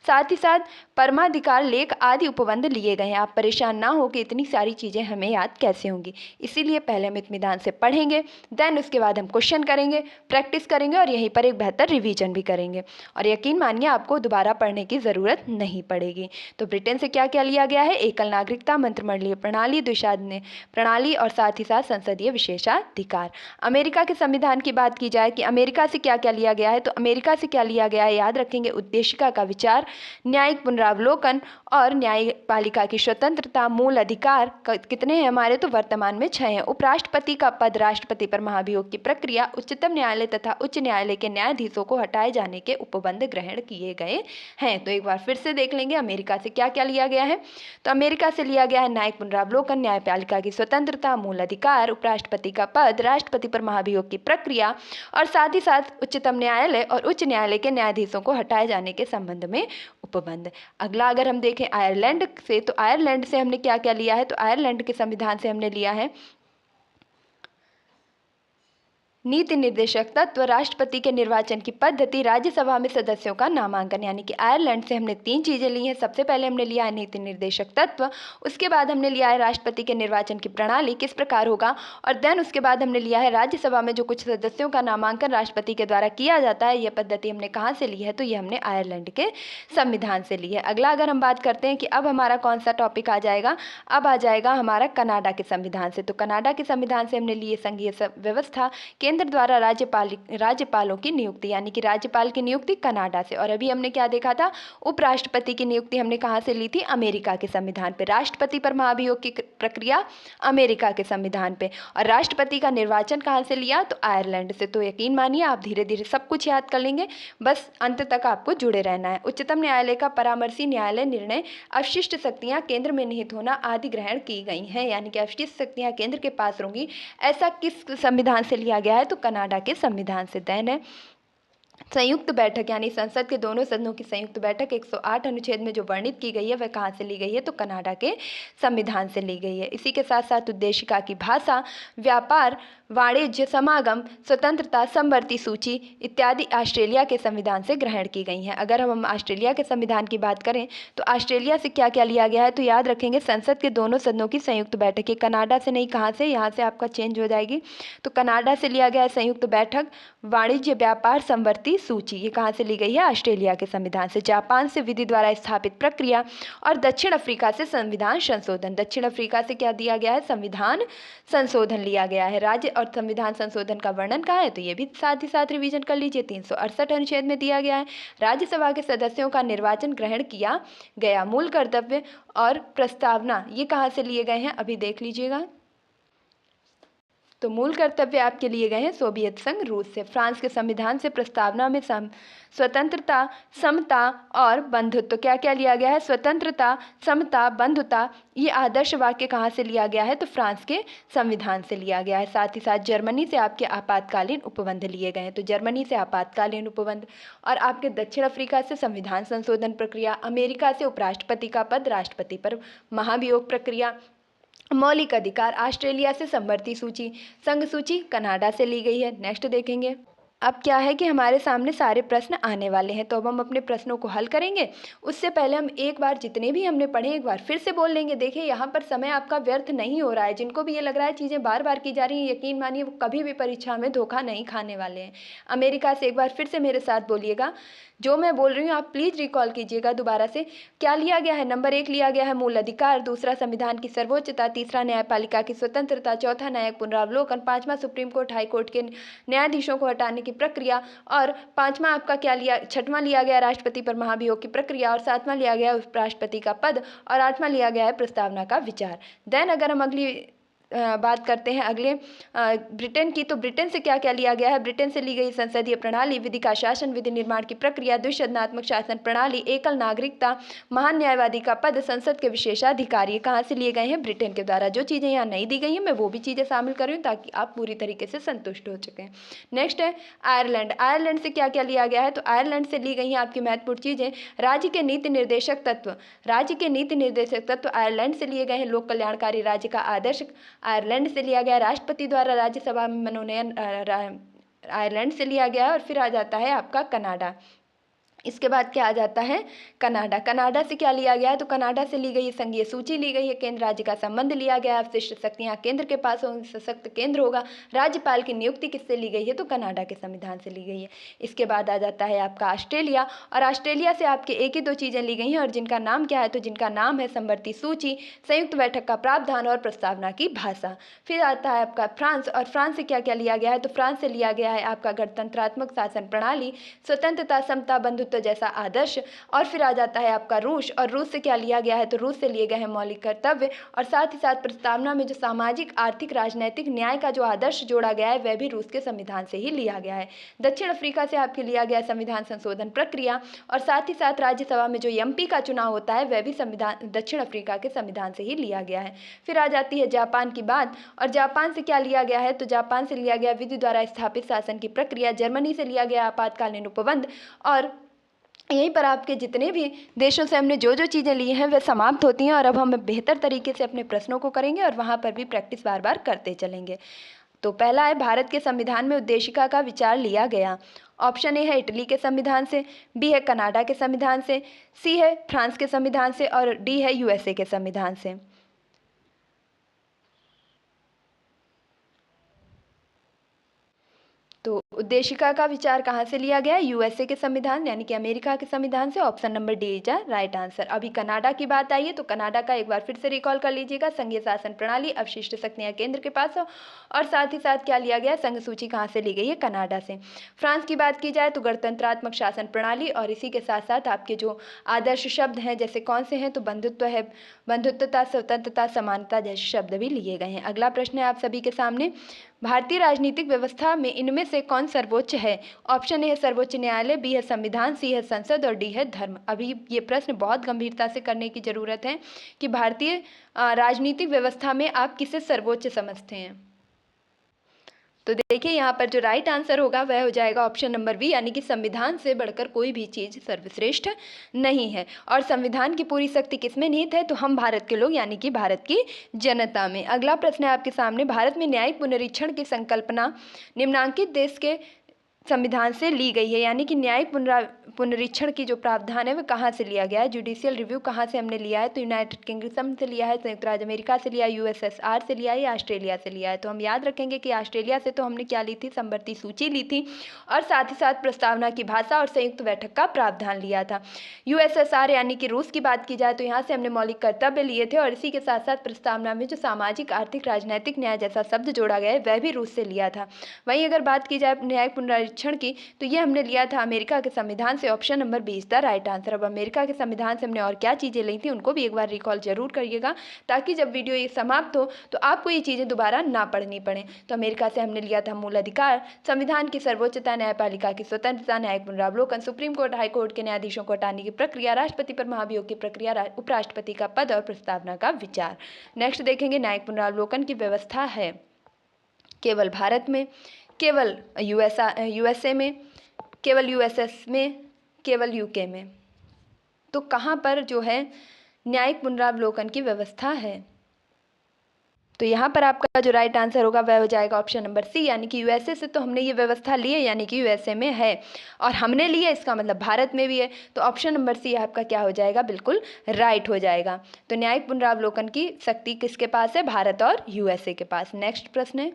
साथ ही साथ परमाधिकार लेख आदि उपबंध लिए गए हैं। आप परेशान ना हो कि इतनी सारी चीज़ें हमें याद कैसे होंगी, इसीलिए पहले हम इत्मीनान से पढ़ेंगे, देन उसके बाद हम क्वेश्चन करेंगे, प्रैक्टिस करेंगे और यहीं पर एक बेहतर रिवीजन भी करेंगे। और यकीन मानिए आपको दोबारा पढ़ने की ज़रूरत नहीं पड़ेगी। तो ब्रिटेन से क्या क्या लिया गया है, एकल नागरिकता, मंत्रिमंडलीय प्रणाली, द्विसदनीय प्रणाली और साथ ही साथ संसदीय विशेषाधिकार। अमेरिका के संविधान की बात की जाए कि अमेरिका से क्या क्या लिया गया है, तो अमेरिका से क्या लिया गया है याद रखेंगे, उद्देशिका का विचार, न्यायिक पुनरावलोकन और न्यायपालिका की स्वतंत्रता, मूल अधिकार कितने हैं हमारे, तो वर्तमान में 6 हैं। उपराष्ट्रपति का पद, राष्ट्रपति पर महाभियोग की प्रक्रिया, उच्चतम न्यायालय तथा उच्च न्यायालय के न्यायाधीशों को हटाए जाने के उपबंध ग्रहण किए गए हैं। तो एक बार फिर से देख लेंगे अमेरिका से क्या क्या लिया गया है। तो अमेरिका से लिया गया है न्यायिक पुनरावलोकन, न्यायपालिका की स्वतंत्रता, मूल अधिकार, उपराष्ट्रपति का पद, राष्ट्रपति पर महाभियोग की प्रक्रिया और साथ ही साथ उच्चतम न्यायालय और उच्च न्यायालय के न्यायाधीशों को हटाए जाने के संबंध में उपबंध। अगला अगर हम देखें आयरलैंड से, तो आयरलैंड से हमने क्या क्या लिया है, तो आयरलैंड के संविधान से हमने लिया है नीति निर्देशक तत्व, राष्ट्रपति के निर्वाचन की पद्धति, राज्यसभा में सदस्यों का नामांकन। यानी कि आयरलैंड से हमने 3 चीज़ें ली हैं। सबसे पहले हमने लिया है नीति निर्देशक तत्व, उसके बाद हमने लिया है राष्ट्रपति के निर्वाचन की प्रणाली किस प्रकार होगा, और देन उसके बाद हमने लिया है राज्यसभा में जो कुछ सदस्यों का नामांकन राष्ट्रपति के द्वारा किया जाता है। यह पद्धति हमने कहाँ से ली है, तो ये हमने आयरलैंड के संविधान से ली है। अगला अगर हम बात करते हैं कि अब हमारा कौन सा टॉपिक आ जाएगा, अब आ जाएगा हमारा कनाडा के संविधान से। तो कनाडा के संविधान से हमने लिए संघीय व्यवस्था, केंद्र द्वारा राज्यपालों की नियुक्ति, यानी कि राज्यपाल की नियुक्ति कनाडा से। और अभी हमने क्या देखा था, उपराष्ट्रपति की नियुक्ति हमने कहाँ से ली थी, अमेरिका के संविधान पे। राष्ट्रपति पर महाभियोग की प्रक्रिया अमेरिका के संविधान पे, और राष्ट्रपति का निर्वाचन कहाँ से लिया, तो आयरलैंड से। तो यकीन मानिए आप धीरे धीरे सब कुछ याद कर लेंगे, बस अंत तक आपको जुड़े रहना है। उच्चतम न्यायालय का परामर्शी न्यायालय निर्णय, अवशिष्ट शक्तियां केंद्र में निहित होना आदि ग्रहण की गई हैं, यानी कि अवशिष्ट शक्तियां केंद्र के पास होंगी, ऐसा किस संविधान से लिया गया है, तो कनाडा के संविधान से। देन है संयुक्त बैठक, यानी संसद के दोनों सदनों की संयुक्त बैठक 108 अनुच्छेद में जो वर्णित की गई है वह कहाँ से ली गई है, तो कनाडा के संविधान से ली गई है। इसी के साथ साथ उद्देशिका की भाषा, व्यापार, वाणिज्य, समागम, स्वतंत्रता, समवर्ती सूची इत्यादि ऑस्ट्रेलिया के संविधान से ग्रहण की गई हैं। अगर हम ऑस्ट्रेलिया के संविधान की बात करें तो ऑस्ट्रेलिया से क्या क्या लिया गया है, तो याद रखेंगे संसद के दोनों सदनों की संयुक्त बैठक। ये कनाडा से नहीं, कहाँ से, यहाँ से आपका चेंज हो जाएगी। तो कनाडा से लिया गया है संयुक्त बैठक, वाणिज्य, व्यापार, समवर्ती सूची, ये कहाँ से ली गई है, ऑस्ट्रेलिया के संविधान से। जापान से विधि द्वारा स्थापित प्रक्रिया, और दक्षिण अफ्रीका से संविधान संशोधन। दक्षिण अफ्रीका से क्या दिया गया है, संविधान संशोधन लिया गया है। राज्य और संविधान संशोधन का वर्णन कहाँ है, तो ये भी साथ ही साथ रिवीजन कर लीजिए। 368 अनुच्छेद में दिया गया है। राज्यसभा के सदस्यों का निर्वाचन ग्रहण किया गया। मूल कर्तव्य और प्रस्तावना ये कहाँ से लिए गए हैं, अभी देख लीजिएगा। तो मूल कर्तव्य आपके लिए गए हैं सोवियत संघ रूस से। फ्रांस के संविधान से प्रस्तावना में स्वतंत्रता, समता और बंधुत्व, तो क्या क्या लिया गया है, स्वतंत्रता, समता, बंधुता, ये आदर्श वाक्य कहाँ से लिया गया है, तो फ्रांस के संविधान से लिया गया है। साथ ही साथ जर्मनी से आपके आपातकालीन उपबंध लिए गए हैं। तो जर्मनी से आपातकालीन उपबंध, और आपके दक्षिण अफ्रीका से संविधान संशोधन प्रक्रिया, अमेरिका से उपराष्ट्रपति का पद, राष्ट्रपति पर महाभियोग प्रक्रिया, मौलिक अधिकार, ऑस्ट्रेलिया से समवर्ती सूची, संघ सूची कनाडा से ली गई है। नेक्स्ट देखेंगे अब क्या है कि हमारे सामने सारे प्रश्न आने वाले हैं, तो अब हम अपने प्रश्नों को हल करेंगे। उससे पहले हम एक बार जितने भी हमने पढ़े एक बार फिर से बोल लेंगे। देखिए यहाँ पर समय आपका व्यर्थ नहीं हो रहा है। जिनको भी ये लग रहा है चीज़ें बार बार की जा रही हैं, यकीन मानिए वो कभी भी परीक्षा में धोखा नहीं खाने वाले हैं। अमेरिका से एक बार फिर से मेरे साथ बोलिएगा। जो मैं बोल रही हूँ आप प्लीज़ रिकॉल कीजिएगा दोबारा से। क्या लिया गया है? नंबर 1 लिया गया है मूल अधिकार, दूसरा संविधान की सर्वोच्चता, तीसरा न्यायपालिका की स्वतंत्रता, चौथा न्यायिक पुनरावलोकन, पांचवा सुप्रीम कोर्ट हाई कोर्ट के न्यायाधीशों को हटाने की प्रक्रिया, और पांचवा आपका क्या लिया, छठवां लिया गया राष्ट्रपति पर महाभियोग की प्रक्रिया, और सातवां लिया गया उपराष्ट्रपति का पद, और आठवां लिया गया है प्रस्तावना का विचार। देन अगर हम अगली बात करते हैं अगले ब्रिटेन की, तो ब्रिटेन से क्या क्या लिया गया है? ब्रिटेन से ली गई संसदीय प्रणाली, विधि का शासन, विधि निर्माण की प्रक्रिया, द्विसदनात्मक शासन प्रणाली, एकल नागरिकता, महान न्यायवादी का पद, संसद के विशेषाधिकारी। कहाँ से लिए गए हैं? ब्रिटेन के द्वारा। जो चीज़ें यहाँ नहीं दी गई हैं मैं वो भी चीज़ें शामिल कर रही हूँ ताकि आप पूरी तरीके से संतुष्ट हो चुके हैं। नेक्स्ट है आयरलैंड। आयरलैंड से क्या क्या लिया गया है? तो आयरलैंड से ली गई हैं आपकी महत्वपूर्ण चीज़ें, राज्य के नीति निर्देशक तत्व। राज्य के नीति निर्देशक तत्व आयरलैंड से लिए गए हैं। लोक कल्याणकारी राज्य का आदर्श आयरलैंड से लिया गया। राष्ट्रपति द्वारा राज्यसभा में मनोनयन आयरलैंड से लिया गया। और फिर आ जाता है आपका कनाडा। इसके बाद क्या आ जाता है? कनाडा। कनाडा से क्या लिया गया है? तो कनाडा से ली गई संघीय सूची ली गई है, केंद्र राज्य का संबंध लिया गया, अवशिष्ट शक्तियां केंद्र के पास होंगी, सशक्त केंद्र होगा। राज्यपाल की नियुक्ति किससे ली गई है? तो कनाडा के संविधान से ली गई है। इसके बाद आ जाता है आपका ऑस्ट्रेलिया, और ऑस्ट्रेलिया से आपके एक ही दो चीज़ें ली गई हैं, और जिनका नाम क्या है? तो जिनका नाम है समवर्ती सूची, संयुक्त बैठक का प्रावधान, और प्रस्तावना की भाषा। फिर आता है आपका फ्रांस, और फ्रांस से क्या क्या लिया गया है? तो फ्रांस से लिया गया है आपका गणतंत्रात्मक शासन प्रणाली, स्वतंत्रता, समता, बंधुत्व जैसा आदर्श। और फिर आ जाता है आपका रूस, और रूस से क्या लिया गया है? तो रूस से लिए गए हैं मौलिक कर्तव्य, और साथ ही साथ प्रस्तावना में जो सामाजिक, आर्थिक, राजनैतिक न्याय का जो आदर्श जोड़ा गया है वह भी रूस के संविधान से ही लिया गया है। दक्षिण अफ्रीका से आपके लिया गया संविधान संशोधन प्रक्रिया, और साथ ही साथ राज्यसभा में जो एमपी का चुनाव होता है वह भी संविधान दक्षिण अफ्रीका के संविधान से ही लिया गया है। फिर आ जाती है जापान की बात, और जापान से क्या लिया गया है? तो जापान से लिया गया विधि द्वारा स्थापित शासन की प्रक्रिया। जर्मनी से लिया गया आपातकालीन उपबंध। और यहीं पर आपके जितने भी देशों से हमने जो जो चीज़ें ली हैं वह समाप्त होती हैं, और अब हम बेहतर तरीके से अपने प्रश्नों को करेंगे और वहाँ पर भी प्रैक्टिस बार बार करते चलेंगे। तो पहला है भारत के संविधान में उद्देशिका का विचार लिया गया। ऑप्शन ए है इटली के संविधान से, बी है कनाडा के संविधान से, सी है फ्रांस के संविधान से, और डी है यूएसए के संविधान से। तो उद्देशिका का विचार कहाँ से लिया गया? यूएसए के संविधान यानी कि अमेरिका के संविधान से। Option number D is a right answer. अभी कनाडा की बात आई है, तो कनाडा का एक बार फिर से रिकॉल कर लीजिएगा। संघीय शासन प्रणाली, अवशिष्ट शक्तियां केंद्र के पास हो, और साथ ही साथ क्या लिया गया? संघ सूची कहाँ से ली गई है? कनाडा से। फ्रांस की बात की जाए तो गणतंत्रात्मक शासन प्रणाली, और इसी के साथ साथ आपके जो आदर्श शब्द हैं जैसे कौन से हैं? तो बंधुत्व है, बंधुत्वता, स्वतंत्रता, समानता जैसे शब्द भी लिए गए हैं। अगला प्रश्न है आप सभी के सामने, भारतीय राजनीतिक व्यवस्था में इनमें से कौन सर्वोच्च है? ऑप्शन ए है सर्वोच्च न्यायालय, बी है संविधान, सी है संसद, और डी है धर्म। अभी ये प्रश्न बहुत गंभीरता से करने की जरूरत है कि भारतीय राजनीतिक व्यवस्था में आप किसे सर्वोच्च समझते हैं। तो देखिए यहाँ पर जो राइट आंसर होगा वह हो जाएगा ऑप्शन नंबर बी, यानी कि संविधान से बढ़कर कोई भी चीज़ सर्वश्रेष्ठ नहीं है। और संविधान की पूरी शक्ति किसमें निहित है? तो हम भारत के लोग यानी कि भारत की जनता में। अगला प्रश्न है आपके सामने, भारत में न्यायिक पुनरीक्षण की संकल्पना निम्नांकित देश के संविधान से ली गई है, यानी कि न्यायिक पुनरीक्षण की जो प्रावधान है वह कहाँ से लिया गया है? जुडिशियल रिव्यू कहाँ से हमने लिया है? तो यूनाइटेड किंगडम से लिया है, संयुक्त राज्य अमेरिका से लिया है, यूएसएसआर से लिया है, या ऑस्ट्रेलिया से लिया है? तो हम याद रखेंगे कि ऑस्ट्रेलिया से तो हमने क्या ली थी? समवर्ती सूची ली थी, और साथ ही साथ प्रस्तावना की भाषा और संयुक्त बैठक का प्रावधान लिया था। यूएसएसआर यानी कि रूस की बात की जाए तो यहाँ से हमने मौलिक कर्तव्य लिए थे, और इसी के साथ साथ प्रस्तावना में जो सामाजिक, आर्थिक, राजनैतिक न्याय जैसा शब्द जोड़ा गया है वह भी रूस से लिया था। वहीं अगर बात की जाए न्यायिक पुनरीक्षण की, तो ये हमने लिया था अमेरिका के संविधान से। Option number B is the right answer. अब अमेरिका के संविधान से हमने और क्या चीज़ें ली थी उनको भी एक बार रिकॉल जरूर करिएगा, ताकि जब वीडियो ये समाप्त हो तो आपको ये चीज़ें दोबारा ना पढ़नी पड़े। तो अमेरिका से हमने लिया था मूल अधिकार, संविधान की सर्वोच्चता, न्यायपालिका की स्वतंत्रता, न्यायिक पुनरावलोकन, सुप्रीम कोर्ट हाई कोर्ट के न्यायाधीशों को हटाने की प्रक्रिया, राष्ट्रपति पर महाभियोग की प्रक्रिया, उपराष्ट्रपति का पद, और प्रस्तावना का विचार। नेक्स्ट देखेंगे, न्यायिक पुनरावलोकन की व्यवस्था है केवल भारत में, केवल यूएसए में, केवल यूएसएस में, केवल यूके में। तो कहाँ पर जो है न्यायिक पुनरावलोकन की व्यवस्था है? तो यहाँ पर आपका जो राइट आंसर होगा वह हो जाएगा ऑप्शन नंबर सी, यानी कि यूएसए से तो हमने ये व्यवस्था ली है, यानी कि यूएसए में है और हमने ली है, इसका मतलब भारत में भी है। तो ऑप्शन नंबर सी आपका क्या हो जाएगा, बिल्कुल राइट हो जाएगा। तो न्यायिक पुनरावलोकन की शक्ति किसके पास है, भारत और यूएसए के पास। नेक्स्ट प्रश्न है,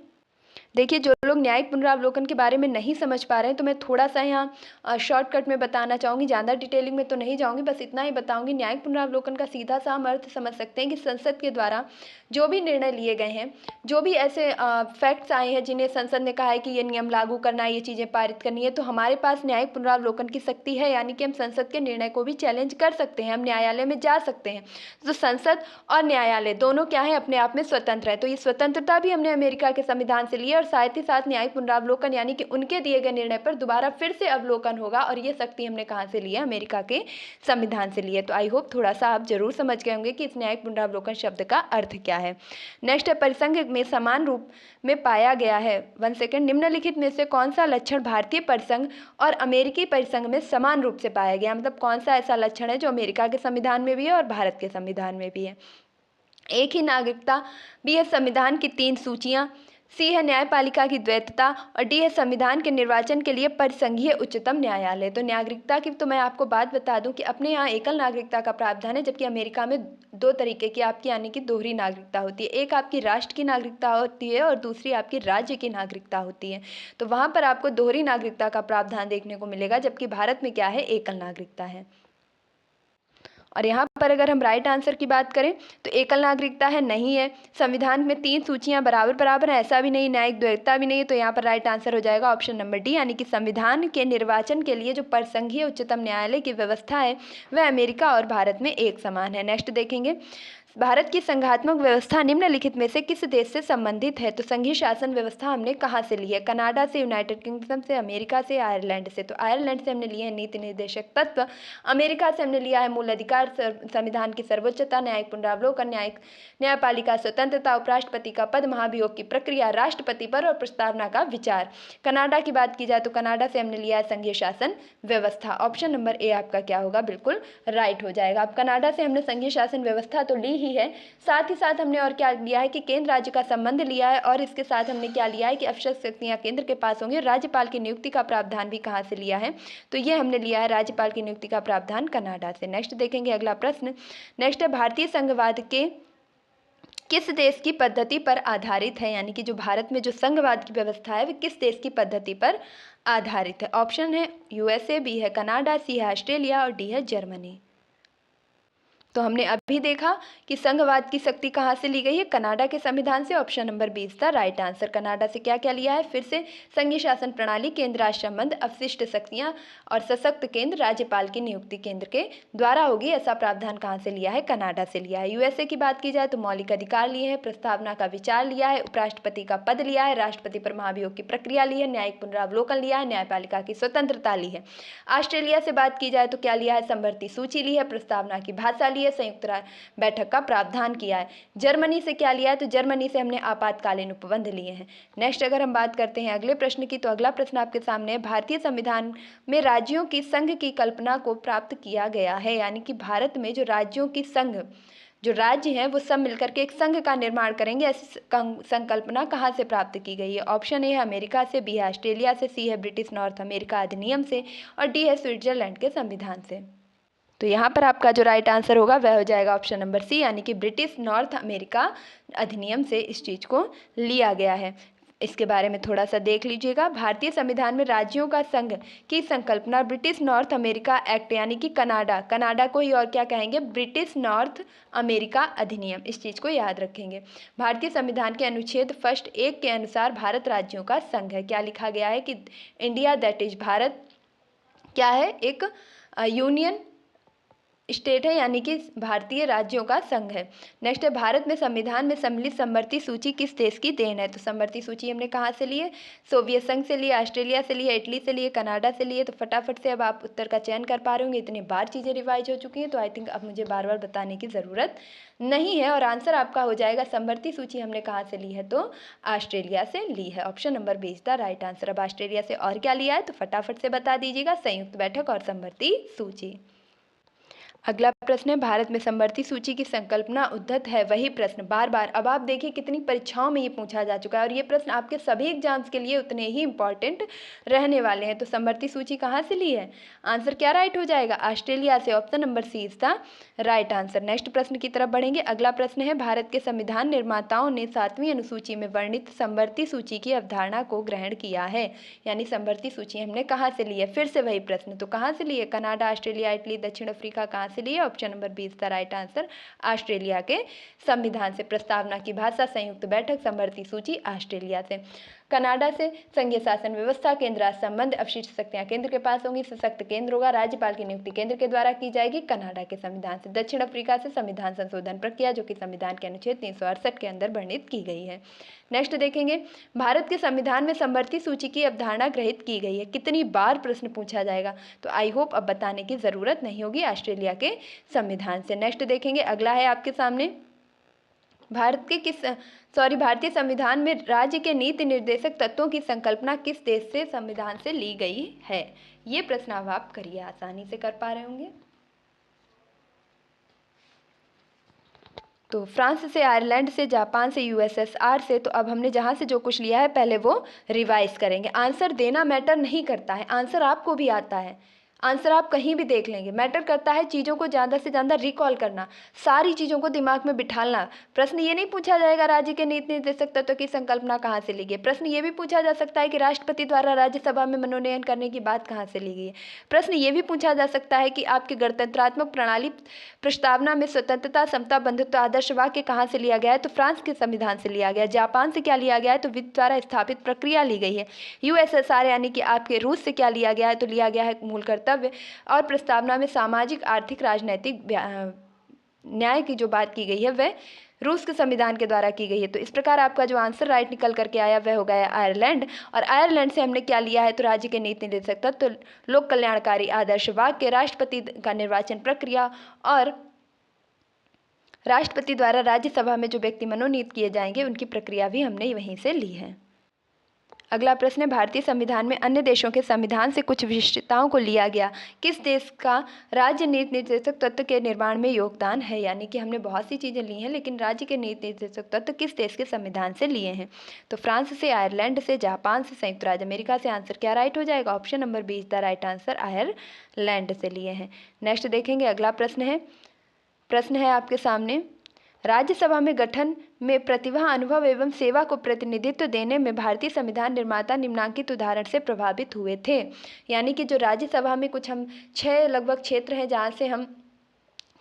देखिए जो लोग न्यायिक पुनरावलोकन के बारे में नहीं समझ पा रहे हैं तो मैं थोड़ा सा यहाँ शॉर्टकट में बताना चाहूँगी, ज़्यादा डिटेलिंग में तो नहीं जाऊँगी, बस इतना ही बताऊँगी। न्यायिक पुनरावलोकन का सीधा सा हम अर्थ समझ सकते हैं कि संसद के द्वारा जो भी निर्णय लिए गए हैं, जो भी ऐसे फैक्ट्स आए हैं जिन्हें संसद ने कहा है कि ये नियम लागू करना है, ये चीज़ें पारित करनी है, तो हमारे पास न्यायिक पुनरावलोकन की शक्ति है, यानी कि हम संसद के निर्णय को भी चैलेंज कर सकते हैं, हम न्यायालय में जा सकते हैं। तो संसद और न्यायालय दोनों क्या है, अपने आप में स्वतंत्र है। तो ये स्वतंत्रता भी हमने अमेरिका के संविधान से ली है और साथ ही साथ न्यायिक पुनरावलोकन यानी कि उनके दिए गए निर्णय पर दोबारा फिर से अवलोकन होगा, और ये शक्ति हमने कहाँ से ली है, अमेरिका के संविधान से ली है। तो आई होप थोड़ा सा आप जरूर समझ गए होंगे कि इस न्यायिक पुनरावलोकन शब्द का अर्थ क्या है। नेक्स्ट है, परिसंघ में समान रूप में पाया गया है, 1 सेकेंड, निम्नलिखित में से कौन सा लक्षण भारतीय परिसंघ और अमेरिकी परिसंघ में समान रूप से पाया गया, मतलब कौन सा ऐसा लक्षण है जो अमेरिका के संविधान में भी है और भारत के संविधान में भी है। एक ही नागरिकता, बी है संविधान की 3 सूचियां, सी है न्यायपालिका की द्वैतता और डी है संविधान के निर्वाचन के लिए परिसंघीय उच्चतम न्यायालय। तो नागरिकता की तो मैं आपको बात बता दूं कि अपने यहाँ एकल नागरिकता का प्रावधान है, जबकि अमेरिका में 2 तरीके की आपकी यानी कि दोहरी नागरिकता होती है। एक आपकी राष्ट्र की नागरिकता होती है और दूसरी आपकी राज्य की नागरिकता होती है। तो वहाँ पर आपको दोहरी नागरिकता का प्रावधान देखने को मिलेगा, जबकि भारत में क्या है, एकल नागरिकता है। और यहाँ पर अगर हम राइट आंसर की बात करें तो एकल नागरिकता है, नहीं है। संविधान में 3 सूचियां बराबर बराबर है, ऐसा भी नहीं, न्यायिक द्वैतता भी नहीं है। तो यहाँ पर राइट आंसर हो जाएगा ऑप्शन नंबर डी, यानी कि संविधान के निर्वाचन के लिए जो परिसंघीय उच्चतम न्यायालय की व्यवस्था है वह अमेरिका और भारत में एक समान है। नेक्स्ट देखेंगे, भारत की संघात्मक व्यवस्था निम्नलिखित में से किस देश से संबंधित है। तो संघीय शासन व्यवस्था हमने कहाँ से ली है, कनाडा से, यूनाइटेड किंगडम से, अमेरिका से, आयरलैंड से। तो आयरलैंड से हमने लिए हैं नीति निर्देशक तत्व, अमेरिका से हमने लिया है मूल अधिकार, संविधान की सर्वोच्चता, न्यायिक पुनरावलोकन, न्यायपालिका स्वतंत्रता, उपराष्ट्रपति का पद, महाभियोग की प्रक्रिया, राष्ट्रपति पर और प्रस्तावना का विचार। कनाडा की बात की जाए तो कनाडा से हमने लिया है संघीय शासन व्यवस्था। ऑप्शन नंबर ए आपका क्या होगा, बिल्कुल राइट हो जाएगा। अब कनाडा से हमने संघीय शासन व्यवस्था तो ली ही है, साथ ही साथ हमने और क्या लिया है कि केंद्र राज्य का संबंध लिया है, और इसके साथ हमने क्या लिया है कि अफसर शक्तियां केंद्र के पास होंगी। राज्यपाल की नियुक्ति का प्रावधान भी कहाँ से लिया है, तो ये हमने लिया है राज्यपाल की नियुक्ति का प्रावधान कनाडा से। नेक्स्ट देखेंगे अगला प्रश्न। नेक्स्ट है, भारतीय संघवाद के किस देश की पद्धति पर आधारित है, यानी कि जो भारत में जो संघवाद की व्यवस्था है वह किस देश की पद्धति पर आधारित है। ऑप्शन है यूएसए, बी है कनाडा, सी है ऑस्ट्रेलिया और डी है जर्मनी। तो हमने अभी देखा कि संघवाद की शक्ति कहाँ से ली गई है, कनाडा के संविधान से। ऑप्शन नंबर 20 था राइट आंसर। कनाडा से क्या क्या लिया है, फिर से संघीय शासन प्रणाली, केंद्र राष्ट्र संबंध, अवशिष्ट शक्तियाँ और सशक्त केंद्र, राज्यपाल की नियुक्ति केंद्र के द्वारा होगी, ऐसा प्रावधान कहाँ से लिया है, कनाडा से लिया है। यूएसए की बात की जाए तो मौलिक अधिकार लिए हैं, प्रस्तावना का विचार लिया है, उपराष्ट्रपति का पद लिया है, राष्ट्रपति पर महाभियोग की प्रक्रिया ली है, न्यायिक पुनरावलोकन लिया है, न्यायपालिका की स्वतंत्रता ली है। ऑस्ट्रेलिया से बात की जाए तो क्या लिया है, समवर्ती सूची ली है, प्रस्तावना की भाषा ली है, संयुक्त बैठक का प्रावधान किया है। जर्मनी से क्या लिया है, तो जर्मनी से हमने आपातकालीन उपबंध लिए हैं। नेक्स्ट अगर हम बात करते हैं अगले प्रश्न की, तो अगला प्रश्न आपके सामने है, भारतीय संविधान में राज्यों की संघ की कल्पना को प्राप्त किया गया है, यानी कि भारत में जो राज्यों की संघ, जो राज्य हैं वो सब मिलकर के एक संघ का निर्माण करेंगे, ऐसी संकल्पना कहाँ से प्राप्त की गई है। ऑप्शन ए है अमेरिका से, बी है ऑस्ट्रेलिया से, सी है ब्रिटिश नॉर्थ अमेरिका अधिनियम से और डी है स्विट्जरलैंड के संविधान से। तो यहाँ पर आपका जो राइट आंसर होगा वह हो जाएगा ऑप्शन नंबर सी, यानी कि ब्रिटिश नॉर्थ अमेरिका अधिनियम से इस चीज़ को लिया गया है। इसके बारे में थोड़ा सा देख लीजिएगा। भारतीय संविधान में राज्यों का संघ की संकल्पना ब्रिटिश नॉर्थ अमेरिका एक्ट, यानी कि कनाडा को ही और क्या कहेंगे, ब्रिटिश नॉर्थ अमेरिका अधिनियम, इस चीज़ को याद रखेंगे। भारतीय संविधान के अनुच्छेद फर्स्ट 1 के अनुसार भारत राज्यों का संघ है। क्या लिखा गया है कि इंडिया दैट इज भारत क्या है, एक यूनियन स्टेट है, यानी कि भारतीय राज्यों का संघ है। नेक्स्ट है, भारत में संविधान में सम्मिलित समवर्ती सूची किस देश की देन है। तो समवर्ती सूची हमने कहाँ से ली है, सोवियत संघ से लिए, ऑस्ट्रेलिया से लिए, इटली से लिए, कनाडा से लिए। तो फटाफट से अब आप उत्तर का चयन कर पा रहे होंगे, इतनी बार चीज़ें रिवाइज हो चुकी हैं तो आई थिंक अब मुझे बार बार बताने की ज़रूरत नहीं है। और आंसर आपका हो जाएगा समवर्ती सूची हमने कहाँ से ली है, तो ऑस्ट्रेलिया से ली है। ऑप्शन नंबर 20 था राइट आंसर। अब ऑस्ट्रेलिया से और क्या लिया है तो फटाफट से बता दीजिएगा, संयुक्त बैठक और समवर्ती सूची। अगला प्रश्न है, भारत में समवर्ती सूची की संकल्पना उद्धत है। वही प्रश्न बार बार। अब आप देखिए कितनी परीक्षाओं में ये पूछा जा चुका है और ये प्रश्न आपके सभी एग्जाम्स के लिए उतने ही इंपॉर्टेंट रहने वाले हैं। तो समवर्ती सूची कहाँ से ली है? आंसर क्या राइट हो जाएगा? ऑस्ट्रेलिया से। Option number C is the right answer. Next प्रश्न की तरफ बढ़ेंगे। अगला प्रश्न है, भारत के संविधान निर्माताओं ने 7वीं अनुसूची में वर्णित समवर्ती सूची की अवधारणा को ग्रहण किया है। यानी समवर्ती सूची हमने कहाँ से ली है? फिर से वही प्रश्न। तो कहाँ से ली है? कनाडा, ऑस्ट्रेलिया, इटली, दक्षिण अफ्रीका, कहाँ से लिए? Option number B is the right answer. Australia के संविधान से। प्रस्तावना की भाषा संयुक्त बैठक समवर्ती सूची ऑस्ट्रेलिया से। कनाडा से संघीय शासन व्यवस्था, केंद्र राज संबंध, अवशिष्ट शक्तियां केंद्र के पास होंगी, सशक्त केंद्र होगा, राज्यपाल की नियुक्ति केंद्र के द्वारा की जाएगी, कनाडा के संविधान से। दक्षिण अफ्रीका से संविधान संशोधन प्रक्रिया, जो कि संविधान के अनुच्छेद 368 के अंदर वर्णित की गई है। नेक्स्ट देखेंगे, भारत के संविधान में समवर्ती सूची की अवधारणा ग्रहित की गई है। कितनी बार प्रश्न पूछा जाएगा? तो आई होप अब बताने की जरूरत नहीं होगी, ऑस्ट्रेलिया के संविधान से। नेक्स्ट देखेंगे, अगला है आपके सामने, भारतीय संविधान में राज्य के नीति निर्देशक तत्वों की संकल्पना किस देश से संविधान से ली गई है? ये प्रश्न अब आप करिए, आसानी से कर पा रहे होंगे। तो फ्रांस से, आयरलैंड से, जापान से, यूएसएसआर से। तो अब हमने जहाँ से जो कुछ लिया है पहले वो रिवाइज करेंगे। आंसर देना मैटर नहीं करता है, आंसर आपको भी आता है, आंसर आप कहीं भी देख लेंगे। मैटर करता है चीज़ों को ज़्यादा से ज़्यादा रिकॉल करना, सारी चीज़ों को दिमाग में बिठालना। प्रश्न ये नहीं पूछा जाएगा राज्य के नीति निर्देशक तत्व की संकल्पना कहाँ से ली गई। प्रश्न ये भी पूछा जा सकता है कि राष्ट्रपति द्वारा राज्यसभा में मनोनयन करने की बात कहाँ से ली गई है। प्रश्न ये भी पूछा जा सकता है कि आपके गणतंत्रात्मक प्रणाली प्रस्तावना में स्वतंत्रता, समता, बंधुत्व, आदर्श वाक्य कहाँ से लिया गया है? तो फ्रांस के संविधान से लिया गया। जापान से क्या लिया गया है? तो वित्त द्वारा स्थापित प्रक्रिया ली गई है। यूएसएसआर यानी कि आपके रूस से क्या लिया गया है? तो लिया गया है मूल कर्तव्य और प्रस्तावना में सामाजिक, आर्थिक, राजनैतिक न्याय की जो बात की गई है वह रूस के संविधान के द्वारा की गई है। तो इस प्रकार आपका जो आंसर राइट निकल करके आया वह हो गया आयरलैंड। और आयरलैंड से हमने क्या लिया है? तो राज्य के नीति निर्देशक तत्व, तो लोक कल्याणकारी आदर्श वाक्य, राष्ट्रपति का निर्वाचन प्रक्रिया और राष्ट्रपति द्वारा राज्यसभा में जो व्यक्ति मनोनीत किए जाएंगे उनकी प्रक्रिया भी हमने वहीं से ली है। अगला प्रश्न है, भारतीय संविधान में अन्य देशों के संविधान से कुछ विशिष्टताओं को लिया गया। किस देश का राज्य नीति निर्देशक तत्व के निर्माण में योगदान है? यानी कि हमने बहुत सी चीज़ें ली हैं, लेकिन राज्य के नीति निर्देशक तत्व किस देश के संविधान से लिए हैं? तो फ्रांस से, आयरलैंड से, जापान से, संयुक्त राज्य अमेरिका से। आंसर क्या राइट हो जाएगा? Option number B is the right answer, Ireland से लिए हैं। नेक्स्ट देखेंगे, अगला प्रश्न है आपके सामने, राज्यसभा में गठन में प्रतिभा, अनुभव एवं सेवा को प्रतिनिधित्व देने में भारतीय संविधान निर्माता निम्नांकित उदाहरण से प्रभावित हुए थे। यानी कि जो राज्यसभा में कुछ हम 6 लगभग क्षेत्र हैं जहाँ से हम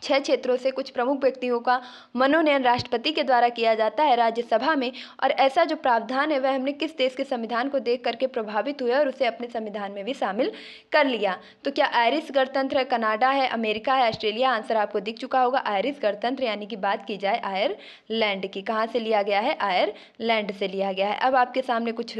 6 क्षेत्रों से कुछ प्रमुख व्यक्तियों का मनोनयन राष्ट्रपति के द्वारा किया जाता है राज्यसभा में, और ऐसा जो प्रावधान है वह हमने किस देश के संविधान को देख करके प्रभावित हुए और उसे अपने संविधान में भी शामिल कर लिया। तो क्या आयरिश गणतंत्र है, कनाडा है, अमेरिका है, ऑस्ट्रेलिया? आंसर आपको दिख चुका होगा, आयरिश गणतंत्र। यानी कि बात की जाए आयरलैंड की, कहाँ से लिया गया है? आयरलैंड से लिया गया है। अब आपके सामने कुछ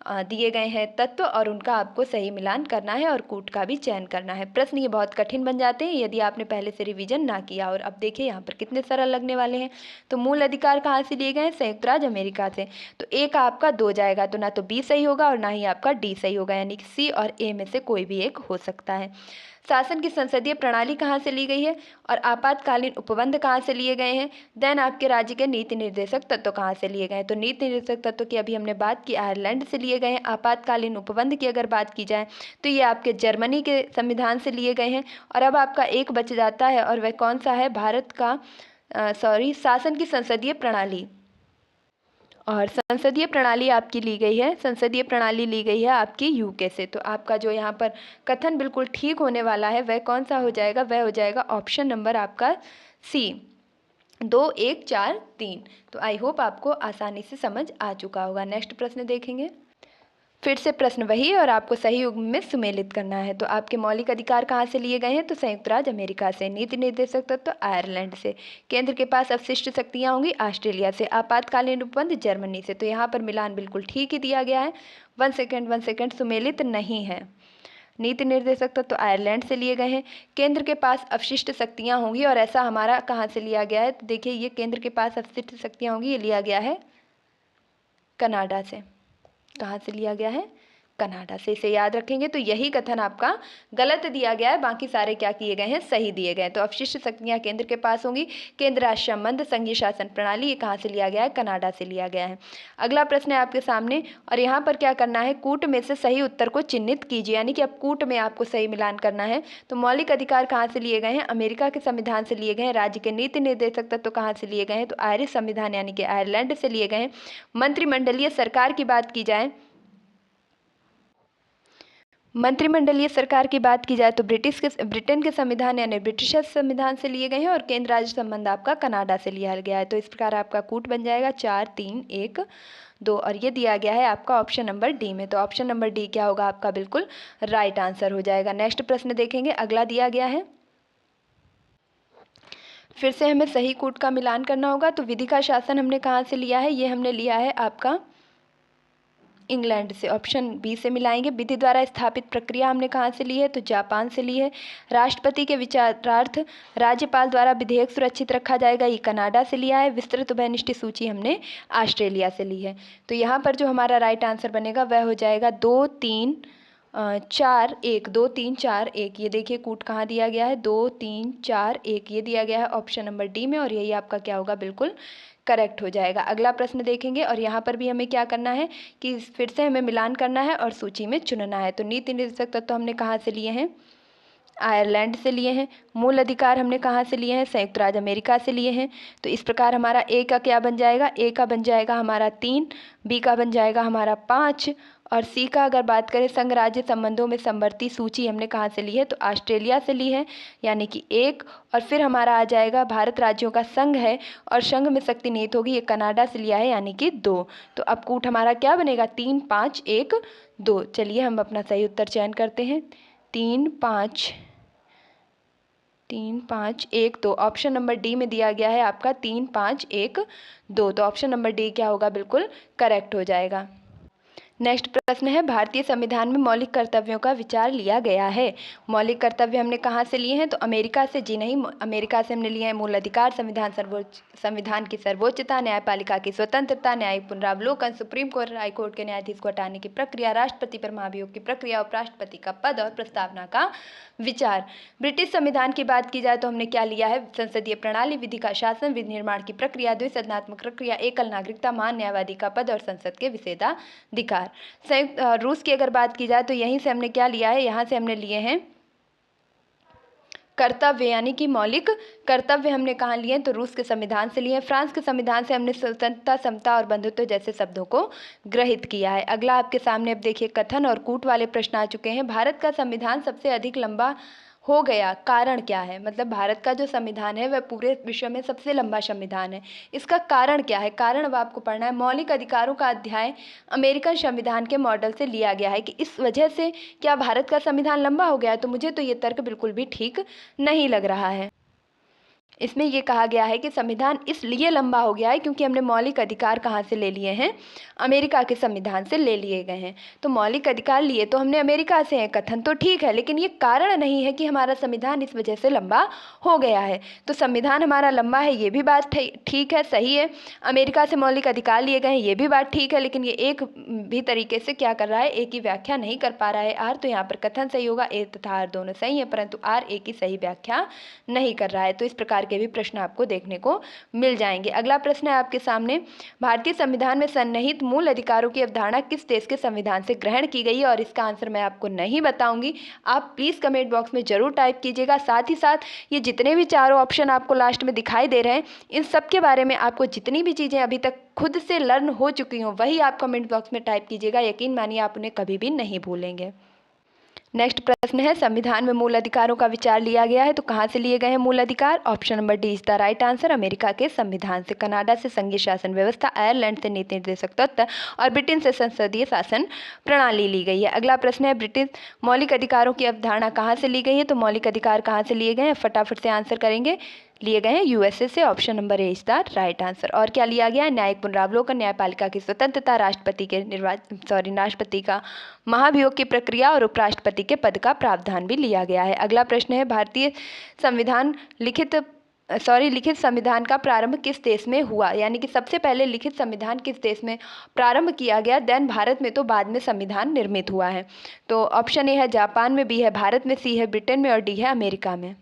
दिए गए हैं तत्व और उनका आपको सही मिलान करना है और कूट का भी चयन करना है। प्रश्न ये बहुत कठिन बन जाते हैं यदि आपने पहले से रिवीजन ना किया। और अब देखिए यहाँ पर कितने सरल लगने वाले हैं। तो मूल अधिकार कहाँ से लिए गए हैं? संयुक्त राज्य अमेरिका से। तो ए का आपका 2 जाएगा, तो ना तो बी सही होगा और ना ही आपका डी सही होगा, यानी कि सी और ए में से कोई भी एक हो सकता है। शासन की संसदीय प्रणाली कहाँ से ली गई है और आपातकालीन उपबंध कहाँ से लिए गए हैं? देन आपके राज्य के नीति निर्देशक तत्व कहाँ से लिए गए हैं? तो नीति निर्देशक तत्व की अभी हमने बात की, आयरलैंड से लिए गए हैं। आपातकालीन उपबंध की अगर बात की जाए तो ये आपके जर्मनी के संविधान से लिए गए हैं। और अब आपका एक बच जाता है और वह कौन सा है? भारत का शासन की संसदीय प्रणाली। और संसदीय प्रणाली आपकी ली गई है, संसदीय प्रणाली ली गई है आपकी यूके से। तो आपका जो यहाँ पर कथन बिल्कुल ठीक होने वाला है वह कौन सा हो जाएगा? वह हो जाएगा ऑप्शन नंबर आपका सी, 2, 1, 4, 3। तो आई होप आपको आसानी से समझ आ चुका होगा। नेक्स्ट प्रश्न देखेंगे। फिर से प्रश्न वही और आपको सही युग्म में सुमेलित करना है। तो आपके मौलिक अधिकार कहाँ से लिए गए हैं? तो संयुक्त राज्य अमेरिका से। नीति निर्देशक तत्व आयरलैंड से। केंद्र के पास अवशिष्ट शक्तियाँ होंगी ऑस्ट्रेलिया से। आपातकालीन उपबंध जर्मनी से। तो यहाँ पर मिलान बिल्कुल ठीक ही दिया गया है। 1 सेकेंड, सुमेलित नहीं है। नीति निर्देशक तत्व आयरलैंड से लिए गए हैं। केंद्र के पास अवशिष्ट शक्तियाँ होंगी और ऐसा हमारा कहाँ से लिया गया है? तो देखिए ये केंद्र के पास अवशिष्ट शक्तियाँ होंगी, ये लिया गया है कनाडा से। कहाँ से लिया गया है? कनाडा से। इसे याद रखेंगे। तो यही कथन आपका गलत दिया गया है, बाकी सारे क्या किए गए हैं, सही दिए गए हैं। तो अवशिष्ट शक्तियाँ केंद्र के पास होंगी। केंद्र राष्ट्र संबंध, संघीय शासन प्रणाली, ये कहाँ से लिया गया है, कनाडा से लिया गया है। अगला प्रश्न है आपके सामने, और यहाँ पर क्या करना है, कूट में से सही उत्तर को चिन्हित कीजिए, यानी कि अब कूट में आपको सही मिलान करना है। तो मौलिक अधिकार कहाँ से लिए गए हैं, अमेरिका के संविधान से लिए गए हैं। राज्य के नीति निर्देशक तत्व कहाँ से लिए गए हैं, तो आयरिश संविधान यानी कि आयरलैंड से लिए गए हैं। मंत्रिमंडलीय सरकार की बात की जाए, मंत्रिमंडलीय सरकार की बात की जाए तो ब्रिटेन के संविधान यानी ब्रिटिश संविधान से लिए गए हैं। और केंद्र राज्य संबंध आपका कनाडा से लिया गया है। तो इस प्रकार आपका कूट बन जाएगा 4 3 1 2, और ये दिया गया है आपका ऑप्शन नंबर डी में। तो ऑप्शन नंबर डी क्या होगा आपका, बिल्कुल राइट आंसर हो जाएगा। नेक्स्ट प्रश्न देखेंगे, अगला दिया गया है, फिर से हमें सही कूट का मिलान करना होगा। तो विधि का शासन हमने कहाँ से लिया है, ये हमने लिया है आपका इंग्लैंड से। ऑप्शन बी से मिलाएंगे। विधि द्वारा स्थापित प्रक्रिया हमने कहाँ से ली है, तो जापान से ली है। राष्ट्रपति के विचारार्थ राज्यपाल द्वारा विधेयक सुरक्षित रखा जाएगा, ये कनाडा से लिया है। विस्तृत उभयनिष्ठ सूची हमने ऑस्ट्रेलिया से ली है। तो यहाँ पर जो हमारा राइट आंसर बनेगा वह हो जाएगा 2 3 4 1, 2 3 4 1। ये देखिए कूट कहाँ दिया गया है, 2 3 4 1, ये दिया गया है ऑप्शन नंबर डी में, और यही आपका क्या होगा, बिल्कुल करेक्ट हो जाएगा। अगला प्रश्न देखेंगे, और यहाँ पर भी हमें क्या करना है कि फिर से हमें मिलान करना है और सूची में चुनना है। तो नीति निर्देशक तत्व हमने कहाँ से लिए हैं, आयरलैंड से लिए हैं। मूल अधिकार हमने कहाँ से लिए हैं, संयुक्त राज्य अमेरिका से लिए हैं। तो इस प्रकार हमारा ए का क्या बन जाएगा, ए का बन जाएगा हमारा 3, बी का बन जाएगा हमारा 5, और सी का अगर बात करें संघ राज्य संबंधों में समवर्ती सूची हमने कहाँ से ली है, तो ऑस्ट्रेलिया से ली है, यानी कि 1। और फिर हमारा आ जाएगा भारत राज्यों का संघ है और संघ में शक्ति निहित होगी, ये कनाडा से लिया है, यानी कि 2। तो अब कूट हमारा क्या बनेगा, 3 5 1 2। चलिए हम अपना सही उत्तर चयन करते हैं, 3 5 1 2। ऑप्शन नंबर डी में दिया गया है आपका 3 5 1 2। तो ऑप्शन नंबर डी क्या होगा, बिल्कुल करेक्ट हो जाएगा। नेक्स्ट प्रश्न है, भारतीय संविधान में मौलिक कर्तव्यों का विचार लिया गया है। मौलिक कर्तव्य हमने कहाँ से लिए हैं, तो अमेरिका से। जी नहीं, अमेरिका से हमने लिए हैं मूल अधिकार, संविधान की सर्वोच्चता, न्यायपालिका की स्वतंत्रता, न्यायिक पुनरावलोकन, सुप्रीम कोर्ट हाईकोर्ट के न्यायाधीश को हटाने की प्रक्रिया, राष्ट्रपति पर महाभियोग की प्रक्रिया, उपराष्ट्रपति का पद और प्रस्तावना का विचार। ब्रिटिश संविधान की बात की जाए तो हमने क्या लिया है, संसदीय प्रणाली, विधि का शासन, विधि निर्माण की प्रक्रिया, द्विसदनात्मक प्रक्रिया, एकल नागरिकता, महान न्यायवादी का पद और संसद के विशेषाधिकार। संयुक्त रूस की अगर बात की जाए तो यहीं से हमने क्या लिया है, यहाँ से हमने लिए हैं कर्तव्य, यानी कि मौलिक कर्तव्य हमने कहाँ लिए हैं, तो रूस के संविधान से लिए हैं। फ्रांस के संविधान से हमने स्वतंत्रता, समता और बंधुत्व जैसे शब्दों को ग्रहित किया है। अगला आपके सामने अब देखिए कथन और कूट वाले प्रश्न आ चुके हैं। भारत का संविधान सबसे अधिक लंबा हो गया, कारण क्या है, मतलब भारत का जो संविधान है वह पूरे विश्व में सबसे लंबा संविधान है, इसका कारण क्या है। कारण अब आपको पढ़ना है। मौलिक अधिकारों का अध्याय अमेरिकन संविधान के मॉडल से लिया गया है कि इस वजह से क्या भारत का संविधान लंबा हो गया है, तो मुझे तो ये तर्क बिल्कुल भी ठीक नहीं लग रहा है। इसमें ये कहा गया है कि संविधान इसलिए लंबा हो गया है क्योंकि हमने मौलिक अधिकार कहाँ से ले लिए हैं, अमेरिका के संविधान से ले लिए गए हैं। तो मौलिक अधिकार लिए तो हमने अमेरिका से हैं, कथन तो ठीक है, लेकिन ये कारण नहीं है कि हमारा संविधान इस वजह से लंबा हो गया है। तो संविधान हमारा लंबा है, ये भी बात ठीक है, सही है। अमेरिका से मौलिक अधिकार लिए गए हैं, ये भी बात ठीक है, लेकिन ये एक भी तरीके से क्या कर रहा है, एक ही व्याख्या नहीं कर पा रहा है आर। तो यहाँ पर कथन सही होगा, ए तथा आर दोनों सही है, परंतु आर एक ही सही व्याख्या नहीं कर रहा है। तो इस प्रकार के भी प्रश्न आपको देखने को मिल जाएंगे। अगला प्रश्न है आपके सामने, भारतीय संविधान में सन्निहित मूल अधिकारों की अवधारणा किस देश के संविधान से ग्रहण की गई है, और इसका आंसर मैं आपको नहीं बताऊंगी, आप प्लीज कमेंट बॉक्स में जरूर टाइप कीजिएगा। साथ ही साथ ये जितने भी चारों ऑप्शन आपको लास्ट में दिखाई दे रहे हैं, इन सब के बारे में आपको जितनी भी चीजें अभी तक खुद से लर्न हो चुकी हों वही आप कमेंट बॉक्स में टाइप कीजिएगा। यकीन मानिए आप उन्हें कभी भी नहीं भूलेंगे। नेक्स्ट प्रश्न है, संविधान में मूल अधिकारों का विचार लिया गया है, तो कहाँ से लिए गए हैं मूल अधिकार। Option number D is the right answer, America के संविधान से, कनाडा से संघीय शासन व्यवस्था, आयरलैंड से नीति निर्देशक तत्व और ब्रिटेन से संसदीय शासन प्रणाली ली गई है। अगला प्रश्न है, ब्रिटिश मौलिक अधिकारों की अवधारणा कहाँ से ली गई है, तो मौलिक अधिकार कहाँ से लिए गए हैं, फटाफट से आंसर करेंगे। लिए गए हैं यूएसए से, option number A is the right answer. और क्या लिया गया है, न्यायिक पुनरावलोकन, न्यायपालिका की स्वतंत्रता, राष्ट्रपति का महाभियोग की प्रक्रिया और उपराष्ट्रपति के पद का प्रावधान भी लिया गया है। अगला प्रश्न है, भारतीय संविधान लिखित लिखित संविधान का प्रारंभ किस देश में हुआ, यानी कि सबसे पहले लिखित संविधान किस देश में प्रारंभ किया गया। देन भारत में तो बाद में संविधान निर्मित हुआ है। तो ऑप्शन ए है जापान में, बी है भारत में, सी है ब्रिटेन में और डी है अमेरिका में।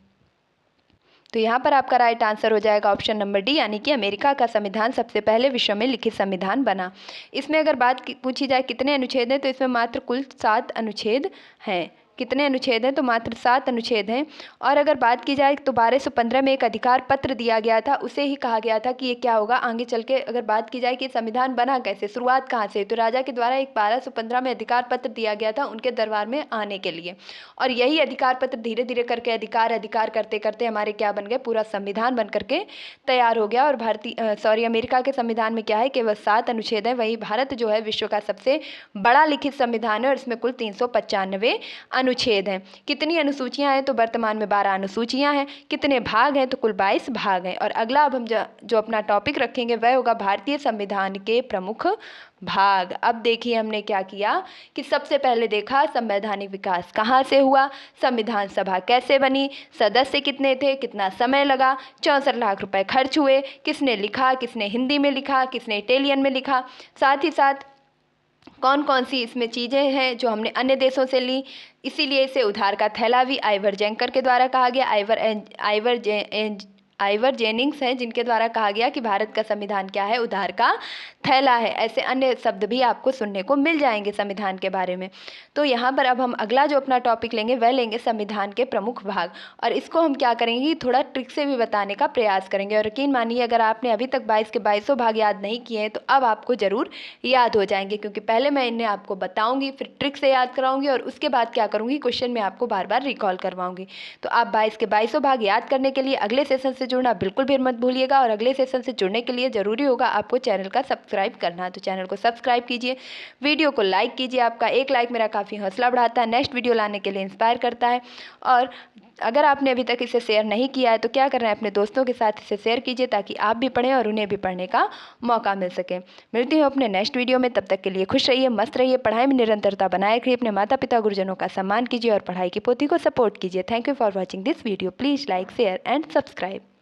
तो यहाँ पर आपका राइट आंसर हो जाएगा ऑप्शन नंबर डी, यानी कि अमेरिका का संविधान सबसे पहले विश्व में लिखित संविधान बना। इसमें अगर बात पूछी जाए कितने अनुच्छेद हैं, तो इसमें मात्र कुल 7 अनुच्छेद हैं। कितने अनुच्छेद हैं, तो मात्र 7 अनुच्छेद हैं। और अगर बात की जाए तो 1215 में एक अधिकार पत्र दिया गया था, उसे ही कहा गया था कि ये क्या होगा आगे चल के। अगर बात की जाए कि संविधान बना कैसे, शुरुआत कहाँ से, तो राजा के द्वारा एक 1215 में अधिकार पत्र दिया गया था उनके दरबार में आने के लिए। और यही अधिकार पत्र धीरे धीरे करके अधिकार करते करते हमारे क्या बन गए, पूरा संविधान बन करके तैयार हो गया। और अमेरिका के संविधान में क्या है, केवल 7 अनुच्छेद हैं। वही भारत जो है विश्व का सबसे बड़ा लिखित संविधान है और इसमें कुल 395 अनुच्छेद हैं। कितनी अनुसूचियां हैं, तो वर्तमान में 12 अनुसूचियां हैं। कितने भाग हैं, तो कुल 22 भाग हैं। और अगला अब हम जो अपना टॉपिक रखेंगे वह होगा भारतीय संविधान के प्रमुख भाग। अब देखिए हमने क्या किया कि सबसे पहले देखा संवैधानिक विकास कहाँ से हुआ, संविधान सभा कैसे बनी, सदस्य कितने थे, कितना समय लगा, 64 लाख रुपए खर्च हुए, किसने लिखा, किसने हिंदी में लिखा, किसने इटालियन में लिखा, साथ ही साथ कौन कौन सी इसमें चीज़ें हैं जो हमने अन्य देशों से ली। इसीलिए इसे उधार का थैला भी आइवर जेंकर के द्वारा कहा गया। आइवर जेनिंग्स हैं जिनके द्वारा कहा गया कि भारत का संविधान क्या है, उधार का थैला है। ऐसे अन्य शब्द भी आपको सुनने को मिल जाएंगे संविधान के बारे में। तो यहाँ पर अब हम अगला जो अपना टॉपिक लेंगे वह लेंगे संविधान के प्रमुख भाग। और इसको हम क्या करेंगे, थोड़ा ट्रिक से भी बताने का प्रयास करेंगे। और यकीन मानिए अगर आपने अभी तक 22 के 22 भाग याद नहीं किए हैं तो अब आपको ज़रूर याद हो जाएंगे, क्योंकि पहले मैं इन्हें आपको बताऊँगी, फिर ट्रिक से याद कराऊँगी और उसके बाद क्या करूँगी, क्वेश्चन में आपको बार बार रिकॉल करवाऊँगी। तो आप 22 के 22 भाग याद करने के लिए अगले सेशन से जुड़ना बिल्कुल भी मत भूलिएगा। और अगले सेशन से जुड़ने के लिए ज़रूरी होगा आपको चैनल का सब्सक्राइब करना। तो चैनल को सब्सक्राइब कीजिए, वीडियो को लाइक कीजिए। आपका एक लाइक मेरा काफ़ी हौसला बढ़ाता है, नेक्स्ट वीडियो लाने के लिए इंस्पायर करता है। और अगर आपने अभी तक इसे शेयर नहीं किया है तो क्या करना है, अपने दोस्तों के साथ इसे शेयर कीजिए ताकि आप भी पढ़ें और उन्हें भी पढ़ने का मौका मिल सके। मिलती हूँ अपने नेक्स्ट वीडियो में, तब तक के लिए खुश रहिए, मस्त रहिए, पढ़ाई में निरंतरता बनाए रखिए, अपने माता पिता गुरुजनों का सम्मान कीजिए और पढ़ाई की पोथी को सपोर्ट कीजिए। Thank you for watching this video. Please like, share and subscribe.